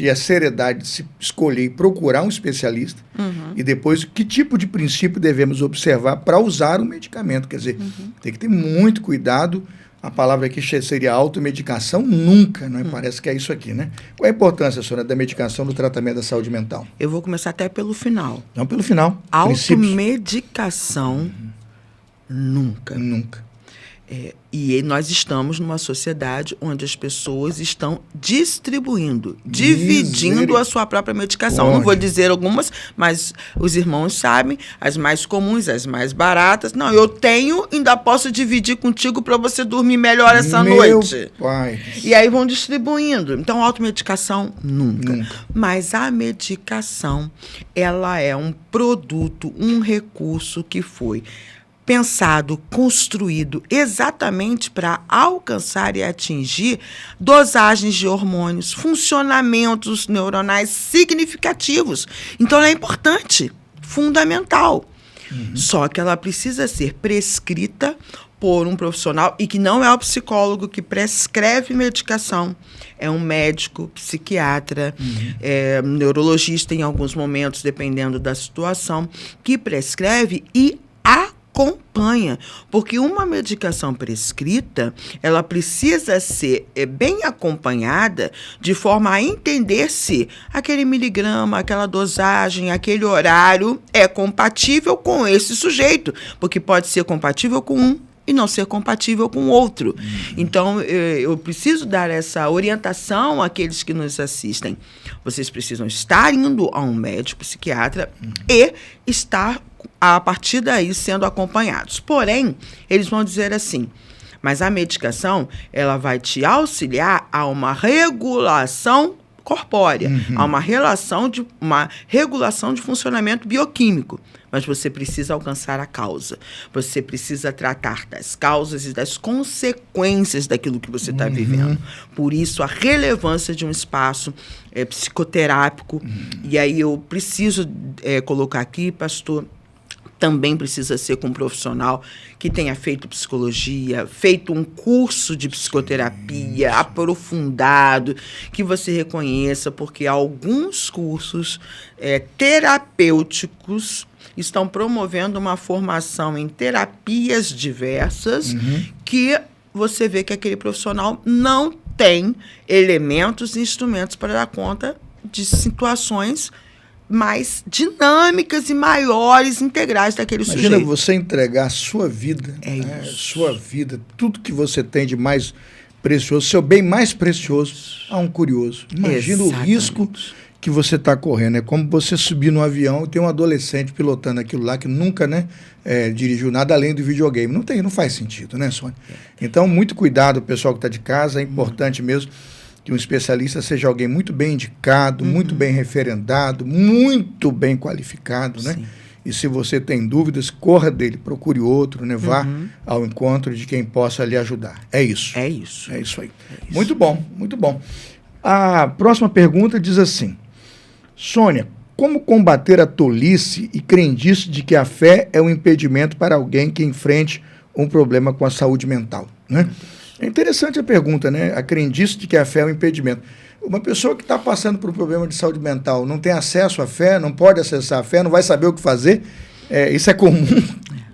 e a seriedade de se escolher e procurar um especialista, e depois que tipo de princípio devemos observar para usar o medicamento. Quer dizer, tem que ter muito cuidado. A palavra aqui seria automedicação, nunca, não é? Parece que é isso aqui, né? Qual é a importância, senhora, da medicação no tratamento da saúde mental? Eu vou começar até pelo final. Não, pelo final. Automedicação, nunca. E nós estamos numa sociedade onde as pessoas estão dividindo a sua própria medicação. Não vou dizer algumas, mas os irmãos sabem, as mais comuns, as mais baratas. Não, eu tenho, ainda posso dividir contigo para você dormir melhor essa noite. Pai. E aí vão distribuindo. Então, automedicação, nunca. Mas a medicação, ela é um produto, um recurso que foi pensado, construído exatamente para alcançar e atingir dosagens de hormônios, funcionamentos neuronais significativos. Então, ela é importante, fundamental. Só que ela precisa ser prescrita por um profissional e que não é o psicólogo que prescreve medicação. É um médico, psiquiatra, neurologista em alguns momentos, dependendo da situação, que prescreve e acompanha, porque uma medicação prescrita, ela precisa ser bem acompanhada de forma a entender se aquele miligrama, aquela dosagem, aquele horário é compatível com esse sujeito, porque pode ser compatível com um e não ser compatível com o outro. Então, eu preciso dar essa orientação àqueles que nos assistem. Vocês precisam estar indo a um médico psiquiatra e estar, a partir daí, sendo acompanhados. Porém, eles vão dizer assim, mas a medicação, ela vai te auxiliar a uma regulação corpórea, a uma regulação de funcionamento bioquímico. Mas você precisa alcançar a causa. Você precisa tratar das causas e das consequências daquilo que você está vivendo. Por isso, a relevância de um espaço psicoterápico. E aí eu preciso colocar aqui, pastor, também precisa ser com um profissional que tenha feito psicologia, feito um curso de psicoterapia aprofundado, que você reconheça, porque alguns cursos terapêuticos estão promovendo uma formação em terapias diversas que você vê que aquele profissional não tem elementos e instrumentos para dar conta de situações mais dinâmicas e maiores, integrais daquele sujeito. Imagina você entregar a sua vida, sua vida, tudo que você tem de mais precioso, seu bem mais precioso, a um curioso. Imagina o risco que você está correndo. É como você subir no avião e ter um adolescente pilotando aquilo lá que nunca dirigiu nada além do videogame. Não faz sentido, né, Sônia? Então, muito cuidado, pessoal que está de casa, é importante mesmo que um especialista seja alguém muito bem indicado, muito bem referendado, muito bem qualificado, né? E se você tem dúvidas, corra dele, procure outro, né? Vá ao encontro de quem possa lhe ajudar. É isso. É isso. É isso aí. Muito bom, muito bom. A próxima pergunta diz assim: Sônia, como combater a tolice e crendice de que a fé é um impedimento para alguém que enfrente um problema com a saúde mental, né? É interessante a pergunta, né? A crendice de que a fé é um impedimento. Uma pessoa que está passando por um problema de saúde mental não tem acesso à fé, não pode acessar a fé, não vai saber o que fazer. Isso é comum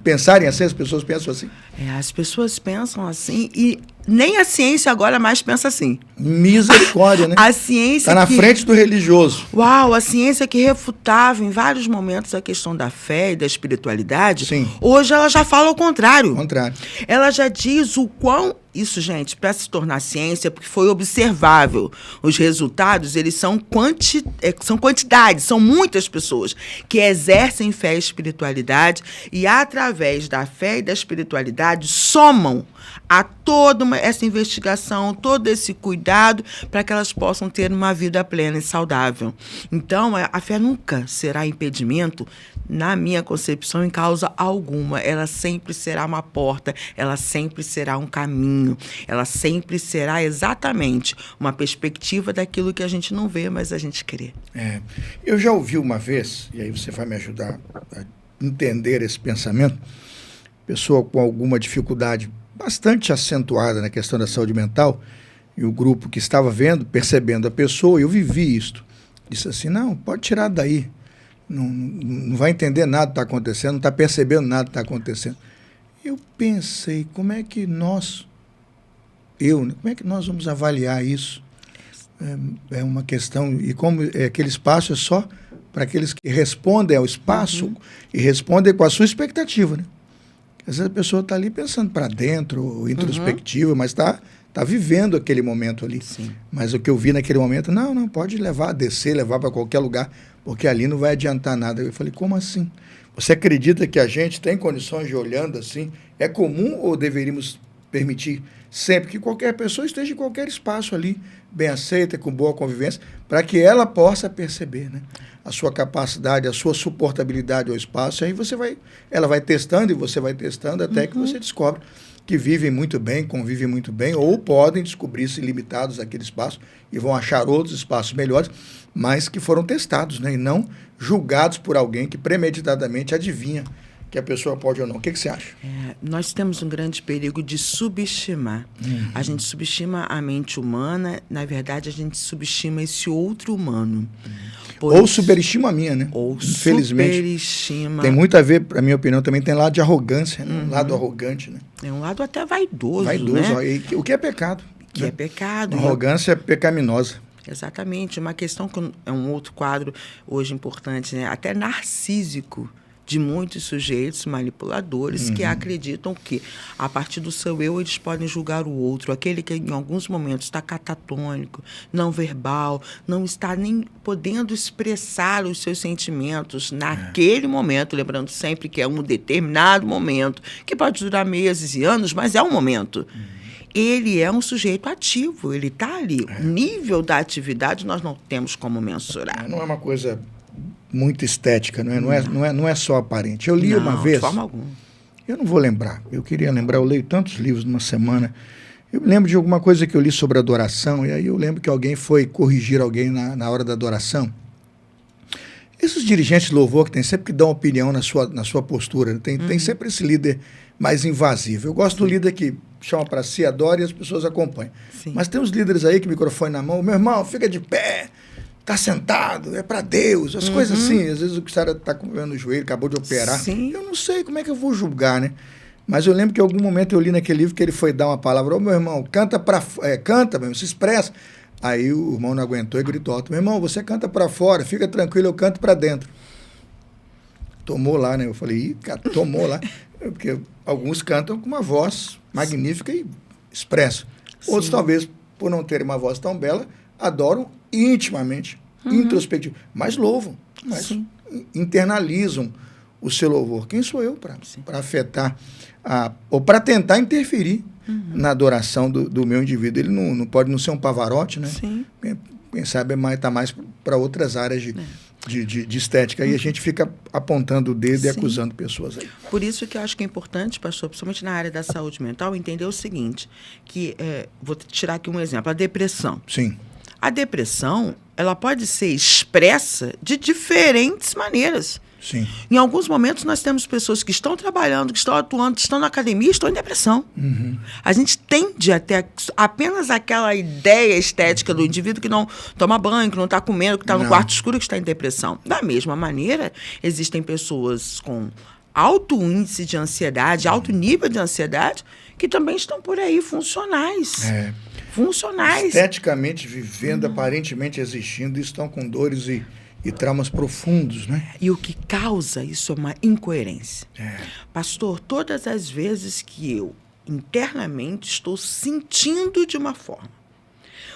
pensarem assim? As pessoas pensam assim? As pessoas pensam assim e nem a ciência agora mais pensa assim. Misericórdia, né? A ciência está na frente do religioso. Uau, a ciência que refutava em vários momentos a questão da fé e da espiritualidade, sim, hoje ela já fala o contrário. O contrário. Ela já diz o quão... Isso, gente, para se tornar ciência, porque foi observável. Os resultados, eles são quantidades, são muitas pessoas que exercem fé e espiritualidade e, através da fé e da espiritualidade, somam a toda essa investigação, todo esse cuidado para que elas possam ter uma vida plena e saudável. Então, a fé nunca será impedimento, na minha concepção, em causa alguma. Ela sempre será uma porta, ela sempre será um caminho, ela sempre será exatamente uma perspectiva daquilo que a gente não vê, mas a gente crê. Eu já ouvi uma vez, e aí você vai me ajudar a entender esse pensamento, pessoa com alguma dificuldade bastante acentuada na questão da saúde mental, e o grupo que estava vendo, percebendo a pessoa, eu vivi isto, disse assim: não, pode tirar daí, não vai entender nada que está acontecendo, não está percebendo nada que está acontecendo. Eu pensei, como é que nós vamos avaliar isso? É uma questão, e como aquele espaço é só para aqueles que respondem ao espaço e respondem com a sua expectativa, né? Às vezes a pessoa está ali pensando para dentro, introspectiva, mas está vivendo aquele momento ali. Sim. Mas o que eu vi naquele momento, não, pode descer, levar para qualquer lugar, porque ali não vai adiantar nada. Eu falei, como assim? Você acredita que a gente tem condições de, olhando assim, é comum ou deveríamos permitir sempre que qualquer pessoa esteja em qualquer espaço ali, bem aceita, com boa convivência, para que ela possa perceber, né, a sua capacidade, a sua suportabilidade ao espaço, e aí ela vai testando e você vai testando até que você descobre que vivem muito bem, convivem muito bem, ou podem descobrir-se limitados àquele espaço e vão achar outros espaços melhores, mas que foram testados, né, e não julgados por alguém que premeditadamente adivinha que a pessoa pode ou não. O que você acha? Nós temos um grande perigo de subestimar. A gente subestima a mente humana, na verdade, a gente subestima esse outro humano. Ou superestima a minha, né? Ou infelizmente. Superestima. Tem muito a ver, na minha opinião, também tem lado de arrogância, né? Um lado arrogante, né? É um lado até vaidoso, né? O que é pecado. Que é pecado. A arrogância é pecaminosa. Exatamente. Uma questão que é um outro quadro hoje importante, né? Até narcísico, de muitos sujeitos manipuladores que acreditam que, a partir do seu eu, eles podem julgar o outro. Aquele que, em alguns momentos, está catatônico, não verbal, não está nem podendo expressar os seus sentimentos naquele momento, lembrando sempre que é um determinado momento, que pode durar meses e anos, mas é um momento. Ele é um sujeito ativo, ele está ali. O nível da atividade nós não temos como mensurar. Não é uma coisa muito estética, não é só aparente. Eu li uma vez... de forma alguma. Eu não vou lembrar, eu queria lembrar, eu leio tantos livros numa semana. Eu lembro de alguma coisa que eu li sobre adoração, e aí eu lembro que alguém foi corrigir alguém na hora da adoração. Esses dirigentes de louvor que tem sempre que dar uma opinião na sua postura, tem sempre esse líder mais invasivo. Eu gosto do líder que chama para si, adora e as pessoas acompanham. Sim. Mas tem uns líderes aí que microfone na mão, meu irmão, fica de pé, tá sentado, é para Deus, as coisas assim. Às vezes o cara tá comendo o joelho, acabou de operar. Sim. Eu não sei como é que eu vou julgar, né? Mas eu lembro que em algum momento eu li naquele livro que ele foi dar uma palavra, meu irmão, canta, meu irmão, se expressa. Aí o irmão não aguentou e gritou alto, meu irmão, você canta para fora, fica tranquilo, eu canto para dentro. Tomou lá, né? Eu falei, cara, tomou lá. Porque alguns cantam com uma voz magnífica e expressa. Outros, talvez, por não terem uma voz tão bela, adoram intimamente, introspectivo, mas louvam, mas internalizam o seu louvor. Quem sou eu para afetar, ou para tentar interferir na adoração do meu indivíduo? Ele não pode não ser um Pavarotti, né? Sim. Quem sabe está mais para outras áreas de estética. E a gente fica apontando o dedo e acusando pessoas aí. Por isso que eu acho que é importante, pastor, principalmente na área da saúde mental, entender o seguinte, que, vou tirar aqui um exemplo, a depressão. Sim. A depressão, ela pode ser expressa de diferentes maneiras. Sim. Em alguns momentos, nós temos pessoas que estão trabalhando, que estão atuando, que estão na academia e estão em depressão. A gente tende a ter apenas aquela ideia estética do indivíduo que não toma banho, que não está comendo, que está no quarto escuro, que está em depressão. Da mesma maneira, existem pessoas com alto índice de ansiedade, alto nível de ansiedade, que também estão por aí funcionais. Funcionais. Esteticamente vivendo, aparentemente existindo, estão com dores e traumas profundos, né? E o que causa isso é uma incoerência. Pastor, todas as vezes que eu internamente estou sentindo de uma forma,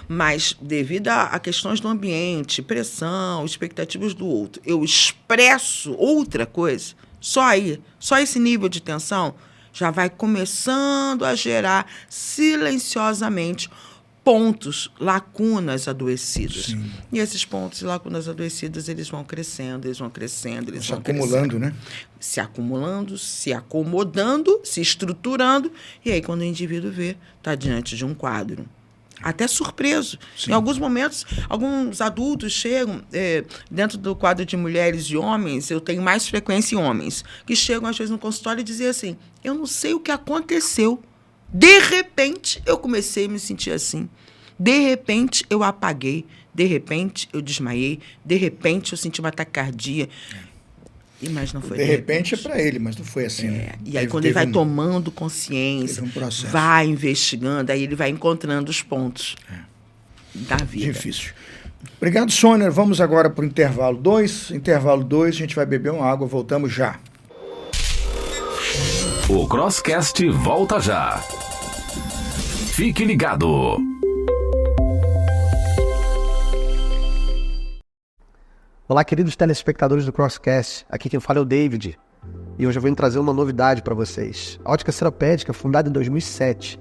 mas devido a questões do ambiente, pressão, expectativas do outro, eu expresso outra coisa, só esse nível de tensão já vai começando a gerar silenciosamente pontos, lacunas adoecidas. Sim. E esses pontos e lacunas adoecidas, eles vão crescendo, eles vão se acumulando, né? Se acumulando, se acomodando, se estruturando, e aí quando o indivíduo vê, está diante de um quadro. Até surpreso. Sim. Em alguns momentos, alguns adultos chegam, dentro do quadro de mulheres e homens, eu tenho mais frequência em homens, que chegam às vezes no consultório e dizem assim, eu não sei o que aconteceu. De repente, eu comecei a me sentir assim. De repente, eu apaguei. De repente, eu desmaiei. De repente, eu senti uma taquicardia. Mas não foi de repente. É para ele, mas não foi assim. Né? E aí, quando ele vai tomando consciência, vai investigando, aí ele vai encontrando os pontos da vida. Difícil. Obrigado, Sônia. Vamos agora para o intervalo 2. Intervalo 2, a gente vai beber uma água. Voltamos já. O Crosscast volta já. Fique ligado. Olá, queridos telespectadores do Crosscast. Aqui quem fala é o David. E hoje eu venho trazer uma novidade para vocês. A Ótica Seropédica, fundada em 2007,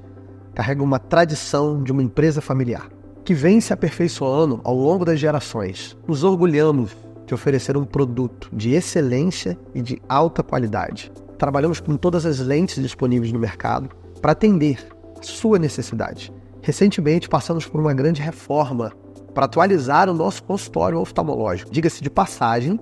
carrega uma tradição de uma empresa familiar, que vem se aperfeiçoando ao longo das gerações. Nos orgulhamos de oferecer um produto de excelência e de alta qualidade. Trabalhamos com todas as lentes disponíveis no mercado para atender a sua necessidade. Recentemente, passamos por uma grande reforma para atualizar o nosso consultório oftalmológico. Diga-se de passagem,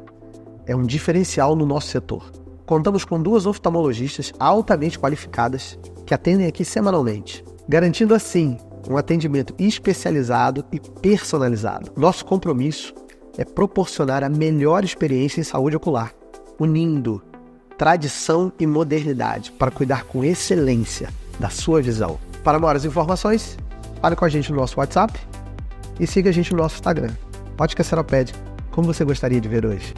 é um diferencial no nosso setor. Contamos com 2 oftalmologistas altamente qualificadas que atendem aqui semanalmente, garantindo assim um atendimento especializado e personalizado. Nosso compromisso é proporcionar a melhor experiência em saúde ocular, unindo tradição e modernidade para cuidar com excelência da sua visão. Para maiores informações, fale com a gente no nosso WhatsApp e siga a gente no nosso Instagram. Ótica Seropédica, como você gostaria de ver hoje?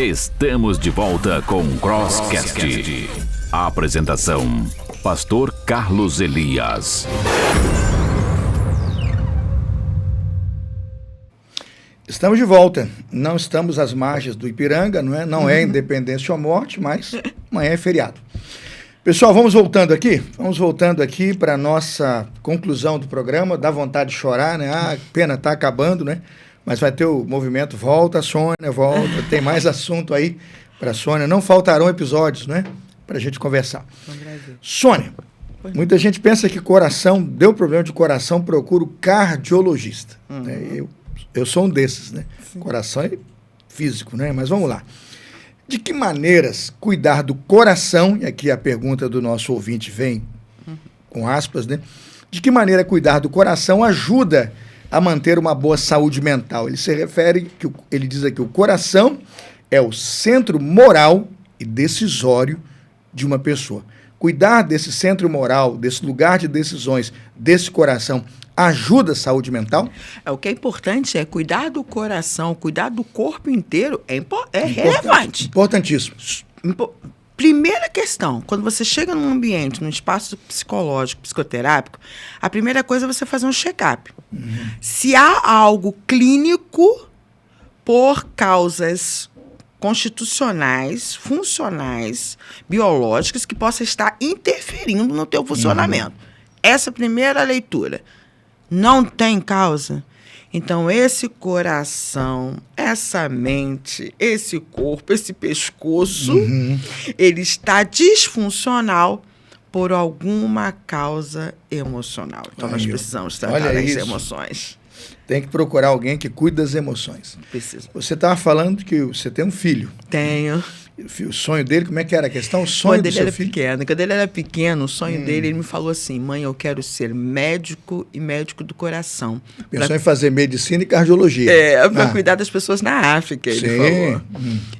Estamos de volta com Crosscast. A apresentação: Pastor Carlos Elias. Estamos de volta. Não estamos às margens do Ipiranga, não é? Não é independência ou morte, mas amanhã é feriado. Pessoal, vamos voltando aqui para a nossa conclusão do programa. Dá vontade de chorar, né? Ah, pena, tá acabando, né? Mas vai ter o movimento Volta, Sônia, volta. Tem mais assunto aí para a Sônia. Não faltarão episódios, né? Para a gente conversar. Sônia, muita gente pensa que coração, deu problema de coração, procura o cardiologista. Né? Eu sou um desses, né? Sim. Coração é físico, né? Mas vamos lá. De que maneiras cuidar do coração, e aqui a pergunta do nosso ouvinte vem com aspas, né? De que maneira cuidar do coração ajuda a manter uma boa saúde mental? Ele se refere, ele diz aqui, o coração é o centro moral e decisório de uma pessoa. Cuidar desse centro moral, desse lugar de decisões, desse coração, ajuda a saúde mental? O que é importante é cuidar do coração, cuidar do corpo inteiro é relevante. Importantíssimo. Primeira questão, quando você chega num ambiente, num espaço psicológico, psicoterápico, a primeira coisa é você fazer um check-up. Se há algo clínico por causas constitucionais, funcionais, biológicas, que possa estar interferindo no teu funcionamento. Essa é a primeira leitura. Não tem causa? Então, esse coração, essa mente, esse corpo, esse pescoço, ele está disfuncional por alguma causa emocional. Então, nós precisamos tratar das emoções. Tem que procurar alguém que cuide das emoções. Precisa. Você estava falando que você tem um filho. Tenho. O sonho dele, como é que era a questão? O sonho do seu filho? Quando ele era pequeno, o sonho dele, ele me falou assim: mãe, eu quero ser médico e médico do coração. Pensou em fazer medicina e cardiologia. Para cuidar das pessoas na África, ele falou.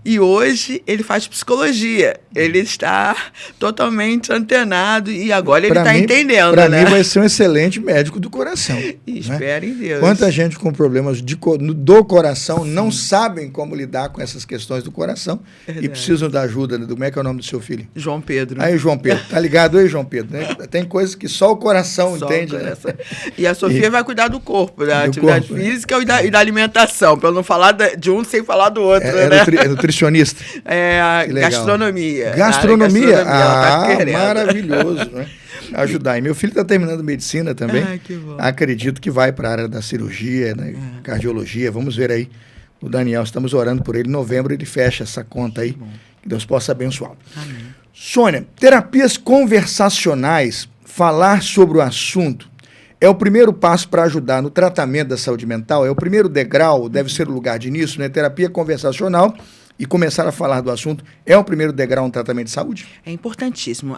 E hoje ele faz psicologia. Ele está totalmente antenado e agora ele está entendendo. Para mim vai ser um excelente médico do coração. Espera em Deus. Quanta gente com problemas do coração não sabem como lidar com essas questões do coração e precisam da ajuda, né? Como é que é o nome do seu filho? João Pedro. Aí, João Pedro. Tá ligado aí, João Pedro? Né? Tem coisas que só o coração entende. Né? E a Sofia vai cuidar do corpo, da atividade física e da alimentação, para não falar de um sem falar do outro. É nutricionista. É a gastronomia. Gastronomia? Ela tá querendo. Maravilhoso, né? Ajudar. E meu filho está terminando medicina também. Que bom. Acredito que vai para a área da cirurgia, né? Cardiologia. Vamos ver aí. O Daniel, estamos orando por ele. Em novembro ele fecha essa conta aí. Que Deus possa abençoá-lo. Amém. Sônia, terapias conversacionais, falar sobre o assunto, é o primeiro passo para ajudar no tratamento da saúde mental? É o primeiro degrau, deve ser o lugar de início, né? Terapia conversacional e começar a falar do assunto é o primeiro degrau no tratamento de saúde? É importantíssimo.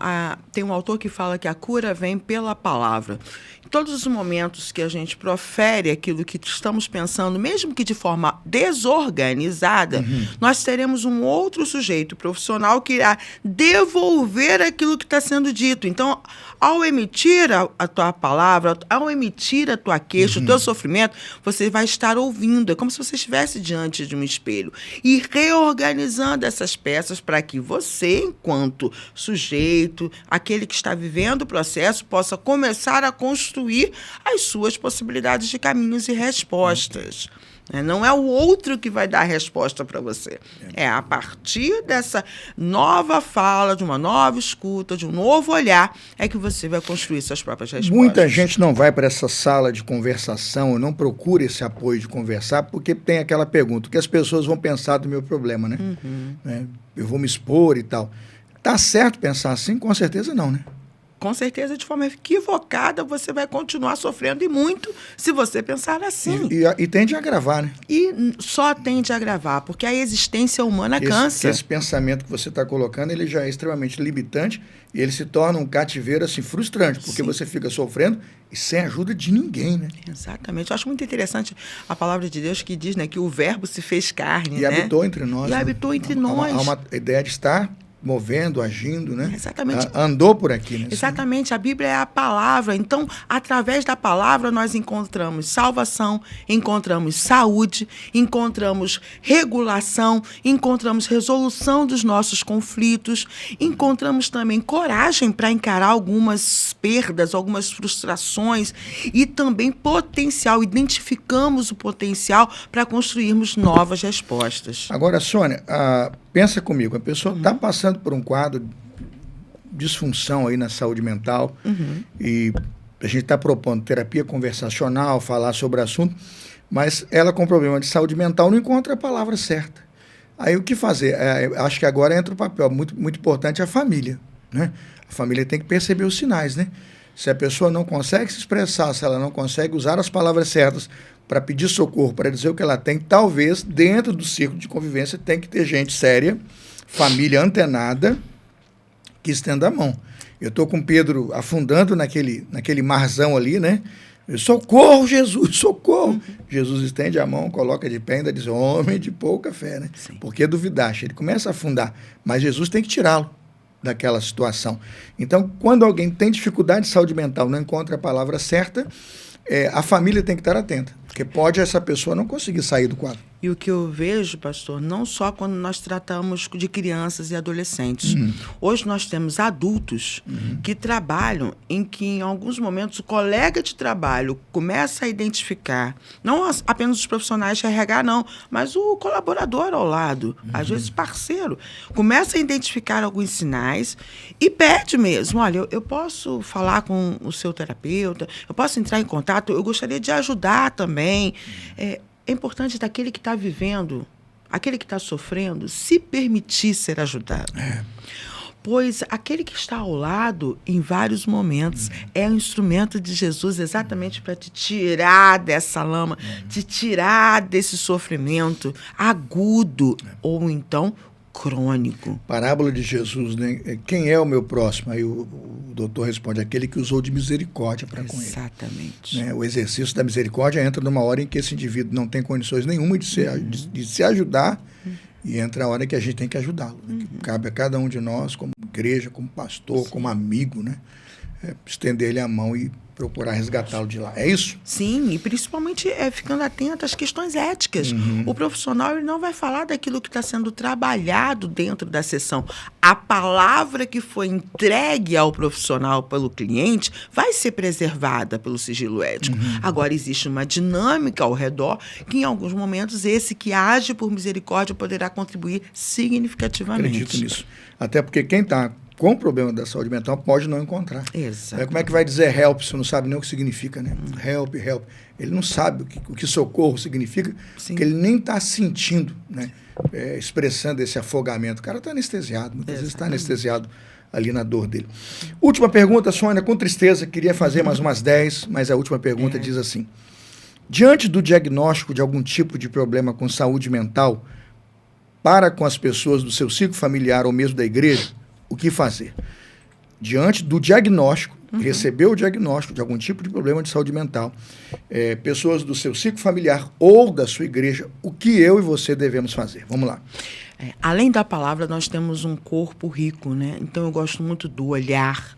Tem um autor que fala que a cura vem pela palavra. Em todos os momentos que a gente profere aquilo que estamos pensando, mesmo que de forma desorganizada, nós teremos um outro sujeito profissional que irá devolver aquilo que está sendo dito. Então, ao emitir a tua palavra, ao emitir a tua queixa, o teu sofrimento, você vai estar ouvindo. É como se você estivesse diante de um espelho. E reorganizando essas peças para que você, enquanto sujeito, aquele que está vivendo o processo, possa começar a construir as suas possibilidades de caminhos e respostas. Não é o outro que vai dar a resposta para você. É a partir dessa nova fala, de uma nova escuta, de um novo olhar, é que você vai construir suas próprias respostas. Muita gente não vai para essa sala de conversação, não procura esse apoio de conversar, porque tem aquela pergunta, o que as pessoas vão pensar do meu problema, né? Eu vou me expor e tal. Tá certo pensar assim? Com certeza não, né? Com certeza, de forma equivocada, você vai continuar sofrendo e muito se você pensar assim. E tende a agravar, né? E só tende a agravar, porque a existência humana cansa. Esse pensamento que você está colocando, ele já é extremamente limitante e ele se torna um cativeiro assim, frustrante, porque você fica sofrendo e sem ajuda de ninguém, né? Exatamente. Eu acho muito interessante a palavra de Deus que diz, né, que o verbo se fez carne, e habitou entre nós. E habitou entre nós. Há uma ideia de estar movendo, agindo, né? Exatamente. Andou por aqui, né? Exatamente, a Bíblia é a palavra. Então, através da palavra, nós encontramos salvação, encontramos saúde, encontramos regulação, encontramos resolução dos nossos conflitos, encontramos também coragem para encarar algumas perdas, algumas frustrações e também potencial. Identificamos o potencial para construirmos novas respostas. Agora, Sônia, pensa comigo, a pessoa está passando por um quadro de disfunção aí na saúde mental e a gente está propondo terapia conversacional, falar sobre o assunto, mas ela com problema de saúde mental não encontra a palavra certa. Aí o que fazer? Acho que agora entra o papel muito, muito importante a família, né? A família tem que perceber os sinais, né? Se a pessoa não consegue se expressar, se ela não consegue usar as palavras certas para pedir socorro, para dizer o que ela tem, talvez dentro do círculo de convivência tem que ter gente séria, família antenada, que estenda a mão. Eu estou com o Pedro afundando naquele marzão ali, né? Socorro, Jesus, socorro! Jesus estende a mão, coloca de pé e ainda diz, homem de pouca fé, né? Sim. Por que duvidaste? Ele começa a afundar, mas Jesus tem que tirá-lo daquela situação. Então, quando alguém tem dificuldade de saúde mental, não encontra a palavra certa, a família tem que estar atenta, porque pode essa pessoa não conseguir sair do quadro. E o que eu vejo, pastor, não só quando nós tratamos de crianças e adolescentes. Hoje nós temos adultos que trabalham em que, em alguns momentos, o colega de trabalho começa a identificar, não apenas os profissionais de RH, não, mas o colaborador ao lado, às vezes parceiro, começa a identificar alguns sinais e pede mesmo, olha, eu posso falar com o seu terapeuta, eu posso entrar em contato, eu gostaria de ajudar também. É importante daquele que está vivendo, aquele que está sofrendo, se permitir ser ajudado. Pois aquele que está ao lado, em vários momentos, é um instrumento de Jesus exatamente para te tirar dessa lama, te tirar desse sofrimento agudo ou então crônico. Parábola de Jesus, né? Quem é o meu próximo? Aí o doutor responde, aquele que usou de misericórdia para com ele. Exatamente. Né? O exercício da misericórdia entra numa hora em que esse indivíduo não tem condições nenhuma de se ajudar e entra a hora que a gente tem que ajudá-lo. Né? Que cabe a cada um de nós, como igreja, como pastor, como amigo, né? Estender-lhe a mão e procurar resgatá-lo de lá. É isso? Sim, e principalmente ficando atento às questões éticas. O profissional ele não vai falar daquilo que está sendo trabalhado dentro da sessão. A palavra que foi entregue ao profissional pelo cliente vai ser preservada pelo sigilo ético. Agora, existe uma dinâmica ao redor que, em alguns momentos, esse que age por misericórdia poderá contribuir significativamente. Acredito nisso. Até porque quem está com problema da saúde mental pode não encontrar. Exato. Como é que vai dizer help se não sabe nem o que significa, né? Help, help. Ele não sabe o que socorro significa, porque ele nem está sentindo, né? Expressando esse afogamento. O cara está anestesiado, muitas vezes está anestesiado ali na dor dele. Última pergunta, Sônia, com tristeza, queria fazer mais umas 10, mas a última pergunta diz assim, diante do diagnóstico de algum tipo de problema com saúde mental, para com as pessoas do seu ciclo familiar ou mesmo da igreja, o que fazer? Diante do diagnóstico, recebeu o diagnóstico de algum tipo de problema de saúde mental, pessoas do seu ciclo familiar ou da sua igreja, o que eu e você devemos fazer? Vamos lá. Além da palavra, nós temos um corpo rico, né? Então, eu gosto muito do olhar.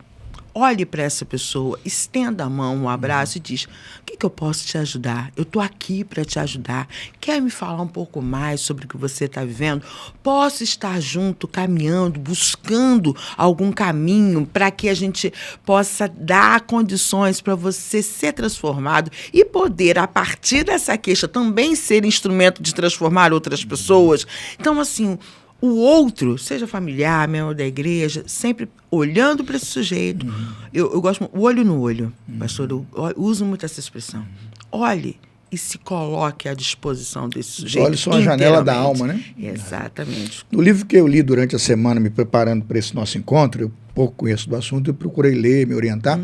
Olhe para essa pessoa, estenda a mão, um abraço e diz, o que eu posso te ajudar? Eu estou aqui para te ajudar. Quer me falar um pouco mais sobre o que você está vivendo? Posso estar junto, caminhando, buscando algum caminho para que a gente possa dar condições para você ser transformado e poder, a partir dessa queixa, também ser instrumento de transformar outras pessoas. Então, assim, o outro, seja familiar, membro da igreja, sempre olhando para esse sujeito. Eu gosto, olho no olho, pastor, eu uso muito essa expressão. Olhe e se coloque à disposição desse sujeito. Os olhos são a janela da alma, né? Exatamente. No livro que eu li durante a semana, me preparando para esse nosso encontro, eu pouco conheço do assunto, eu procurei ler, me orientar.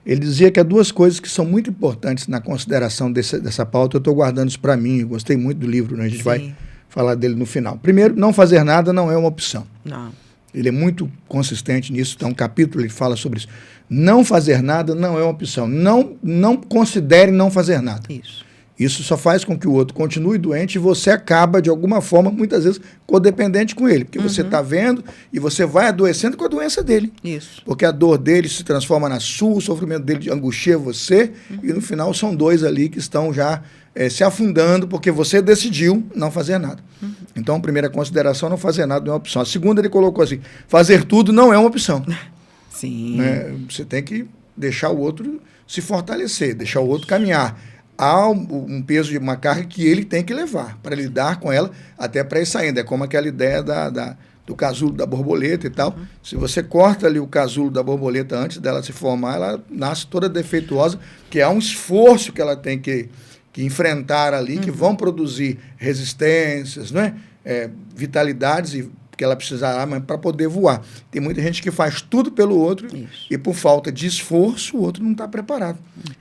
Ele dizia que há duas coisas que são muito importantes na consideração dessa pauta. Eu estou guardando isso para mim, eu gostei muito do livro, né? A gente vai falar dele no final. Primeiro, não fazer nada não é uma opção. Não. Ele é muito consistente nisso, tem um capítulo que fala sobre isso. Não fazer nada não é uma opção. Não considere não fazer nada. Isso. Isso só faz com que o outro continue doente e você acaba, de alguma forma, muitas vezes, codependente com ele. Porque você está vendo e você vai adoecendo com a doença dele. Isso. Porque a dor dele se transforma na sua, o sofrimento dele angustia você, e no final são dois ali que estão já se afundando porque você decidiu não fazer nada. Então, a primeira consideração, não fazer nada não é uma opção. A segunda, ele colocou assim, fazer tudo não é uma opção. Sim. Né? Você tem que deixar o outro se fortalecer, deixar o outro caminhar. Há um peso de uma carga que ele tem que levar para lidar com ela, até para ir saindo. É como aquela ideia do casulo da borboleta e tal. Se você corta ali o casulo da borboleta antes dela se formar, ela nasce toda defeituosa, que há um esforço que ela tem que enfrentar ali, que vão produzir resistências, não é? Vitalidades que ela precisará para poder voar. Tem muita gente que faz tudo pelo outro e por falta de esforço o outro não está preparado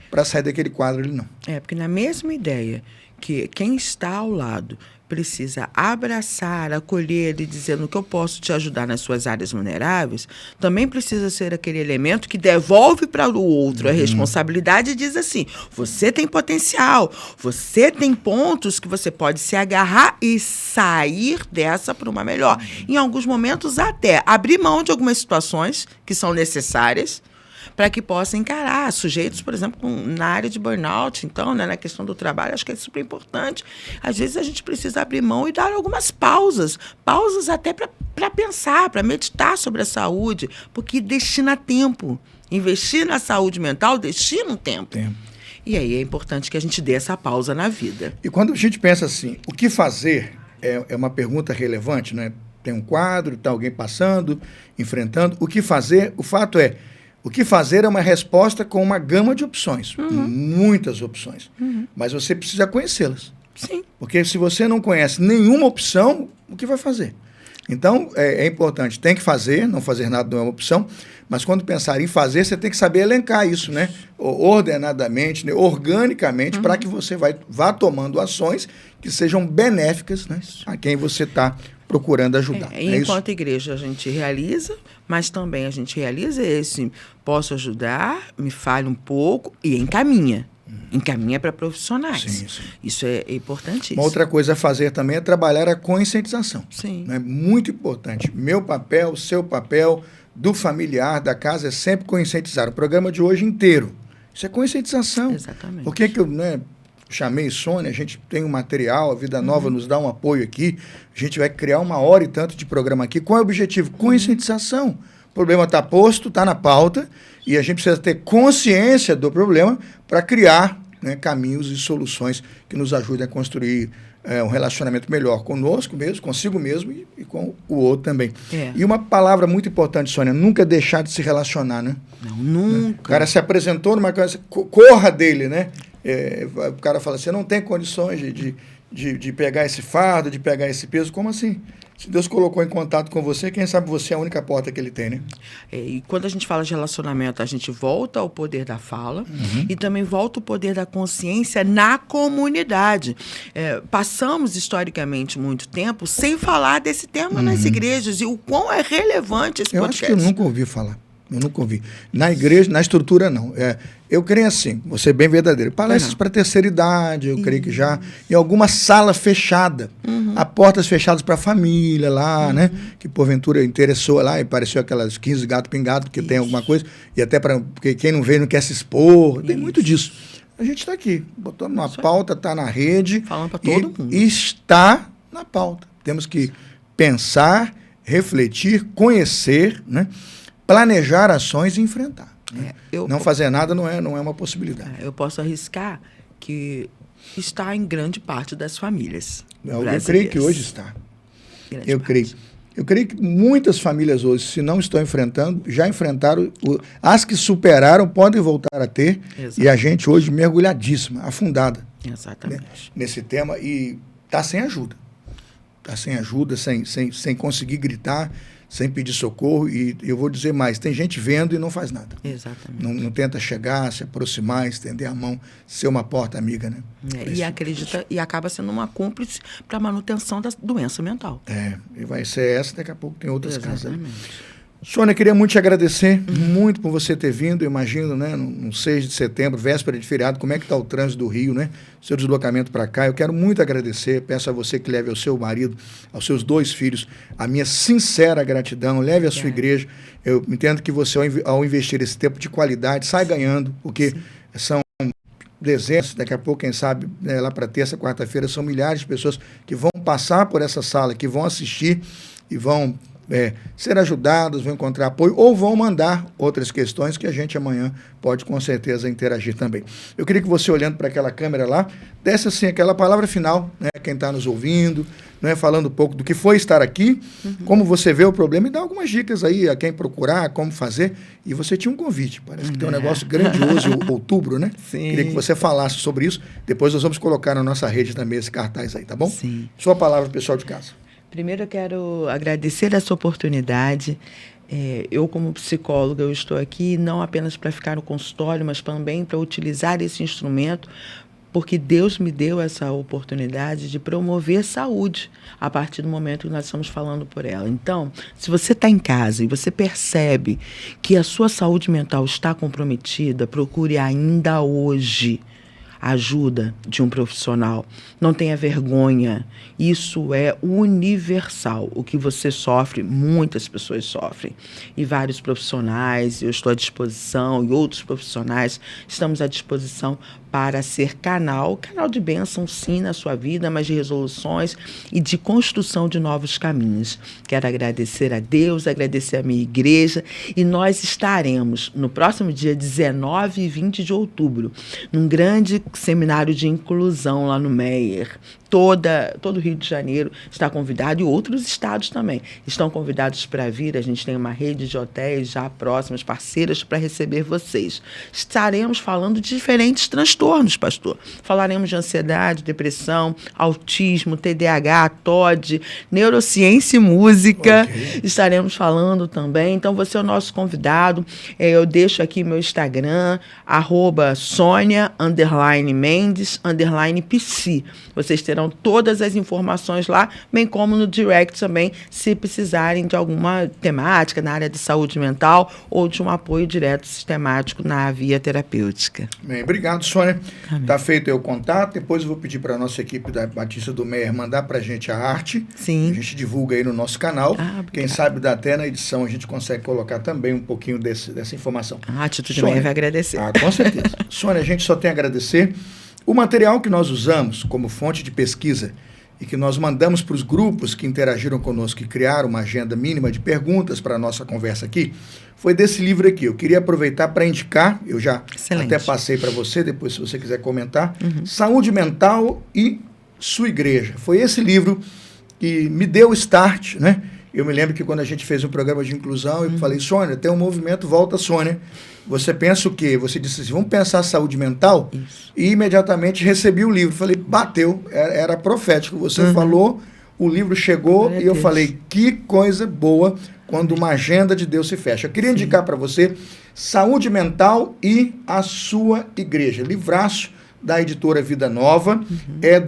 para sair daquele quadro ali, não. Porque na mesma ideia que quem está ao lado precisa abraçar, acolher e dizer no que eu posso te ajudar nas suas áreas vulneráveis, também precisa ser aquele elemento que devolve para o outro a responsabilidade e diz assim, você tem potencial, você tem pontos que você pode se agarrar e sair dessa para uma melhor. Em alguns momentos até abrir mão de algumas situações que são necessárias para que possa encarar sujeitos, por exemplo, na área de burnout, então, né, na questão do trabalho, acho que é super importante. Às vezes a gente precisa abrir mão e dar algumas pausas até para pensar, para meditar sobre a saúde, porque destina tempo. Investir na saúde mental destina um tempo. E aí é importante que a gente dê essa pausa na vida. E quando a gente pensa assim, o que fazer é uma pergunta relevante, né? Tem um quadro, está alguém passando, enfrentando. O que fazer? O fato é, o que fazer é uma resposta com uma gama de opções, muitas opções, mas você precisa conhecê-las. Sim. Porque se você não conhece nenhuma opção, o que vai fazer? Então, é importante, tem que fazer, não fazer nada não é uma opção, mas quando pensar em fazer, você tem que saber elencar isso, né? Ordenadamente, né? Organicamente, para que você vá tomando ações que sejam benéficas, né? A quem você está procurando ajudar. Enquanto igreja a gente realiza, mas também a gente realiza esse posso ajudar, me fale um pouco e encaminha. Encaminha para profissionais. Sim. Isso é importantíssimo. Uma outra coisa a fazer também é trabalhar a conscientização. Sim. É muito importante. Meu papel, seu papel, do familiar, da casa, é sempre conscientizar. O programa de hoje inteiro. Isso é conscientização. Exatamente. Por que eu chamei Sônia? A gente tem um material, a Vida Nova nos dá um apoio aqui. A gente vai criar 1 hora e tanto de programa aqui. Qual é o objetivo? Conscientização. O problema está posto, está na pauta, e a gente precisa ter consciência do problema para criar, né, caminhos e soluções que nos ajudem a construir um relacionamento melhor conosco mesmo, consigo mesmo e com o outro também. E uma palavra muito importante, Sônia, nunca deixar de se relacionar, né? Não, nunca. O cara se apresentou numa coisa, corra dele, né? O cara fala, você não tem condições de pegar esse fardo, de pegar esse peso. Como assim? Se Deus colocou em contato com você, quem sabe você é a única porta que ele tem, né? E quando a gente fala de relacionamento, a gente volta ao poder da fala e também volta o poder da consciência na comunidade. Passamos, historicamente, muito tempo sem falar desse tema nas igrejas e o quão é relevante esse podcast. Eu acho que eu nunca ouvi falar. Eu nunca ouvi. Na igreja, na estrutura, não. Eu creio assim, vou ser bem verdadeiro. Palestras para terceira idade, eu creio que já. Em alguma sala fechada. Há portas fechadas para a família lá, né? Que porventura interessou lá e apareceu aquelas 15 gato pingado, porque tem alguma coisa. E até porque quem não vê não quer se expor. Tem muito disso. A gente está aqui, botando uma pauta, está na rede. Falando para todo mundo. E está na pauta. Temos que pensar, refletir, conhecer, né? Planejar ações e enfrentar. Né? Não fazer nada não é uma possibilidade. Eu posso arriscar está em grande parte das famílias. Eu creio que hoje está. Eu creio que muitas famílias hoje, se não estão enfrentando, já enfrentaram. As que superaram podem voltar a ter. Exato. E a gente hoje mergulhadíssima, afundada. Exatamente. Nesse tema e está sem ajuda. Está sem ajuda, sem conseguir gritar, sem pedir socorro, e eu vou dizer mais, tem gente vendo e não faz nada. Exatamente. Não tenta chegar, se aproximar, estender a mão, ser uma porta amiga, né? E acredita, e acaba sendo uma cúmplice para a manutenção da doença mental. E vai ser essa, daqui a pouco tem outras casas. Sônia, queria muito te agradecer, muito por você ter vindo, eu imagino, né, no 6 de setembro, véspera de feriado, como é que está o trânsito do Rio, né, seu deslocamento para cá. Eu quero muito agradecer, peço a você que leve ao seu marido, aos seus 2 filhos, a minha sincera gratidão, leve à sua igreja. Eu entendo que você, ao investir esse tempo de qualidade, sai ganhando, porque são dezenas, daqui a pouco, quem sabe, né, lá para terça, quarta-feira, são milhares de pessoas que vão passar por essa sala, que vão assistir e vão ser ajudados, vão encontrar apoio ou vão mandar outras questões que a gente amanhã pode com certeza interagir também. Eu queria que você, olhando para aquela câmera lá, desse assim aquela palavra final, né, quem está nos ouvindo, né, falando um pouco do que foi estar aqui, como você vê o problema e dá algumas dicas aí a quem procurar, como fazer. E você tinha um convite, parece que tem um negócio grandioso em outubro, né? Sim. Queria que você falasse sobre isso, depois nós vamos colocar na nossa rede também esse cartaz aí, tá bom? Sim. Sua palavra, pessoal de casa. Primeiro eu quero agradecer essa oportunidade. Eu, como psicóloga, eu estou aqui não apenas para ficar no consultório, mas também para utilizar esse instrumento, porque Deus me deu essa oportunidade de promover saúde a partir do momento que nós estamos falando por ela. Então, se você está em casa e você percebe que a sua saúde mental está comprometida, procure ainda hoje a ajuda de um profissional. Não tenha vergonha. Isso é universal. O que você sofre, muitas pessoas sofrem. E vários profissionais, eu estou à disposição, e outros profissionais, estamos à disposição para ser canal de bênção, sim, na sua vida, mas de resoluções e de construção de novos caminhos. Quero agradecer a Deus, agradecer a minha igreja, e nós estaremos no próximo dia 19 e 20 de outubro, num grande seminário de inclusão lá no Meier. Todo o Rio de Janeiro está convidado, e outros estados também estão convidados para vir. A gente tem uma rede de hotéis já próximas, parceiras, para receber vocês. Estaremos falando de diferentes transtornos, pastor. Falaremos de ansiedade, depressão, autismo, TDAH, TOD, neurociência e música. Okay. Estaremos falando também. Então, você é o nosso convidado. Eu deixo aqui meu Instagram, @Sonia_Mendes_PC. Vocês terão todas as informações lá, bem como no direct também, se precisarem de alguma temática na área de saúde mental ou de um apoio direto sistemático na via terapêutica. Bem, obrigado, Sônia. Está feito aí o contato. Depois eu vou pedir para a nossa equipe da Batista do Meier mandar para a gente a arte. Sim. A gente divulga aí no nosso canal. Quem sabe até na edição a gente consegue colocar também um pouquinho dessa informação. A Atitude Meier vai agradecer. Com certeza. Sônia, a gente só tem a agradecer. O material que nós usamos como fonte de pesquisa e que nós mandamos para os grupos que interagiram conosco e criaram uma agenda mínima de perguntas para a nossa conversa aqui, foi desse livro aqui. Eu queria aproveitar para indicar, eu já até passei para você, depois se você quiser comentar, Saúde Mental e Sua Igreja. Foi esse livro que me deu o start, né? Eu me lembro que quando a gente fez um programa de inclusão, eu falei, Sônia, tem um movimento Volta Sônia. Você pensa o quê? Você disse assim, vamos pensar saúde mental? Isso. E imediatamente recebi o livro. Falei, bateu, era profético. Você falou, o livro chegou e eu falei, que coisa boa quando uma agenda de Deus se fecha. Eu queria indicar para você Saúde Mental e a Sua Igreja. Livraço da editora Vida Nova, é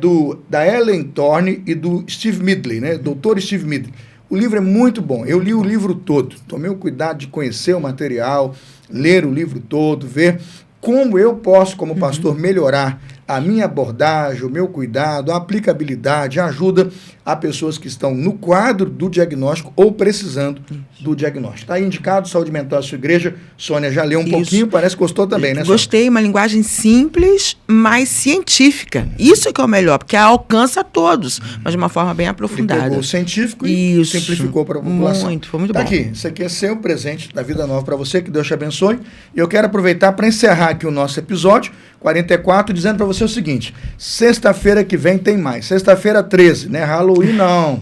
da Ellen Thorne e do Steve Midley, né? Doutor Steve Midley. O livro é muito bom. Eu li o livro todo. Tomei o cuidado de conhecer o material, ler o livro todo, ver como eu posso, como pastor, melhorar a minha abordagem, o meu cuidado, a aplicabilidade, a ajuda a pessoas que estão no quadro do diagnóstico ou precisando do diagnóstico. Está indicado Saúde Mental à Sua Igreja. Sônia já leu um pouquinho, parece que gostou também, né, Sônia? Gostei, uma linguagem simples, mas científica. Isso que é o melhor, porque alcança a todos, mas de uma forma bem aprofundada. Ele pegou o científico e simplificou para a população. Foi muito bom. Aqui, isso aqui é seu presente da Vida Nova para você, que Deus te abençoe. E eu quero aproveitar para encerrar aqui o nosso episódio 44, dizendo para você o seguinte, sexta-feira que vem tem mais. Sexta-feira 13, né? Halloween não.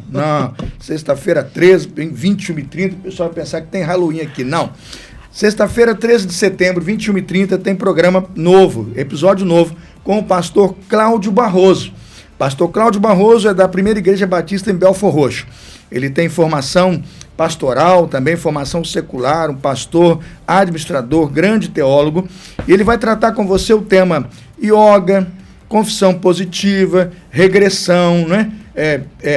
Sexta-feira 13, 21h30, o pessoal vai pensar que tem Halloween aqui. Não. Sexta-feira, 13 de setembro, 21h30, tem programa novo, episódio novo, com o pastor Cláudio Barroso. Pastor Cláudio Barroso é da Primeira Igreja Batista em Belfor Roxo. Ele tem formação pastoral, também formação secular, um pastor, administrador, grande teólogo. E ele vai tratar com você o tema yoga, confissão positiva, regressão, né?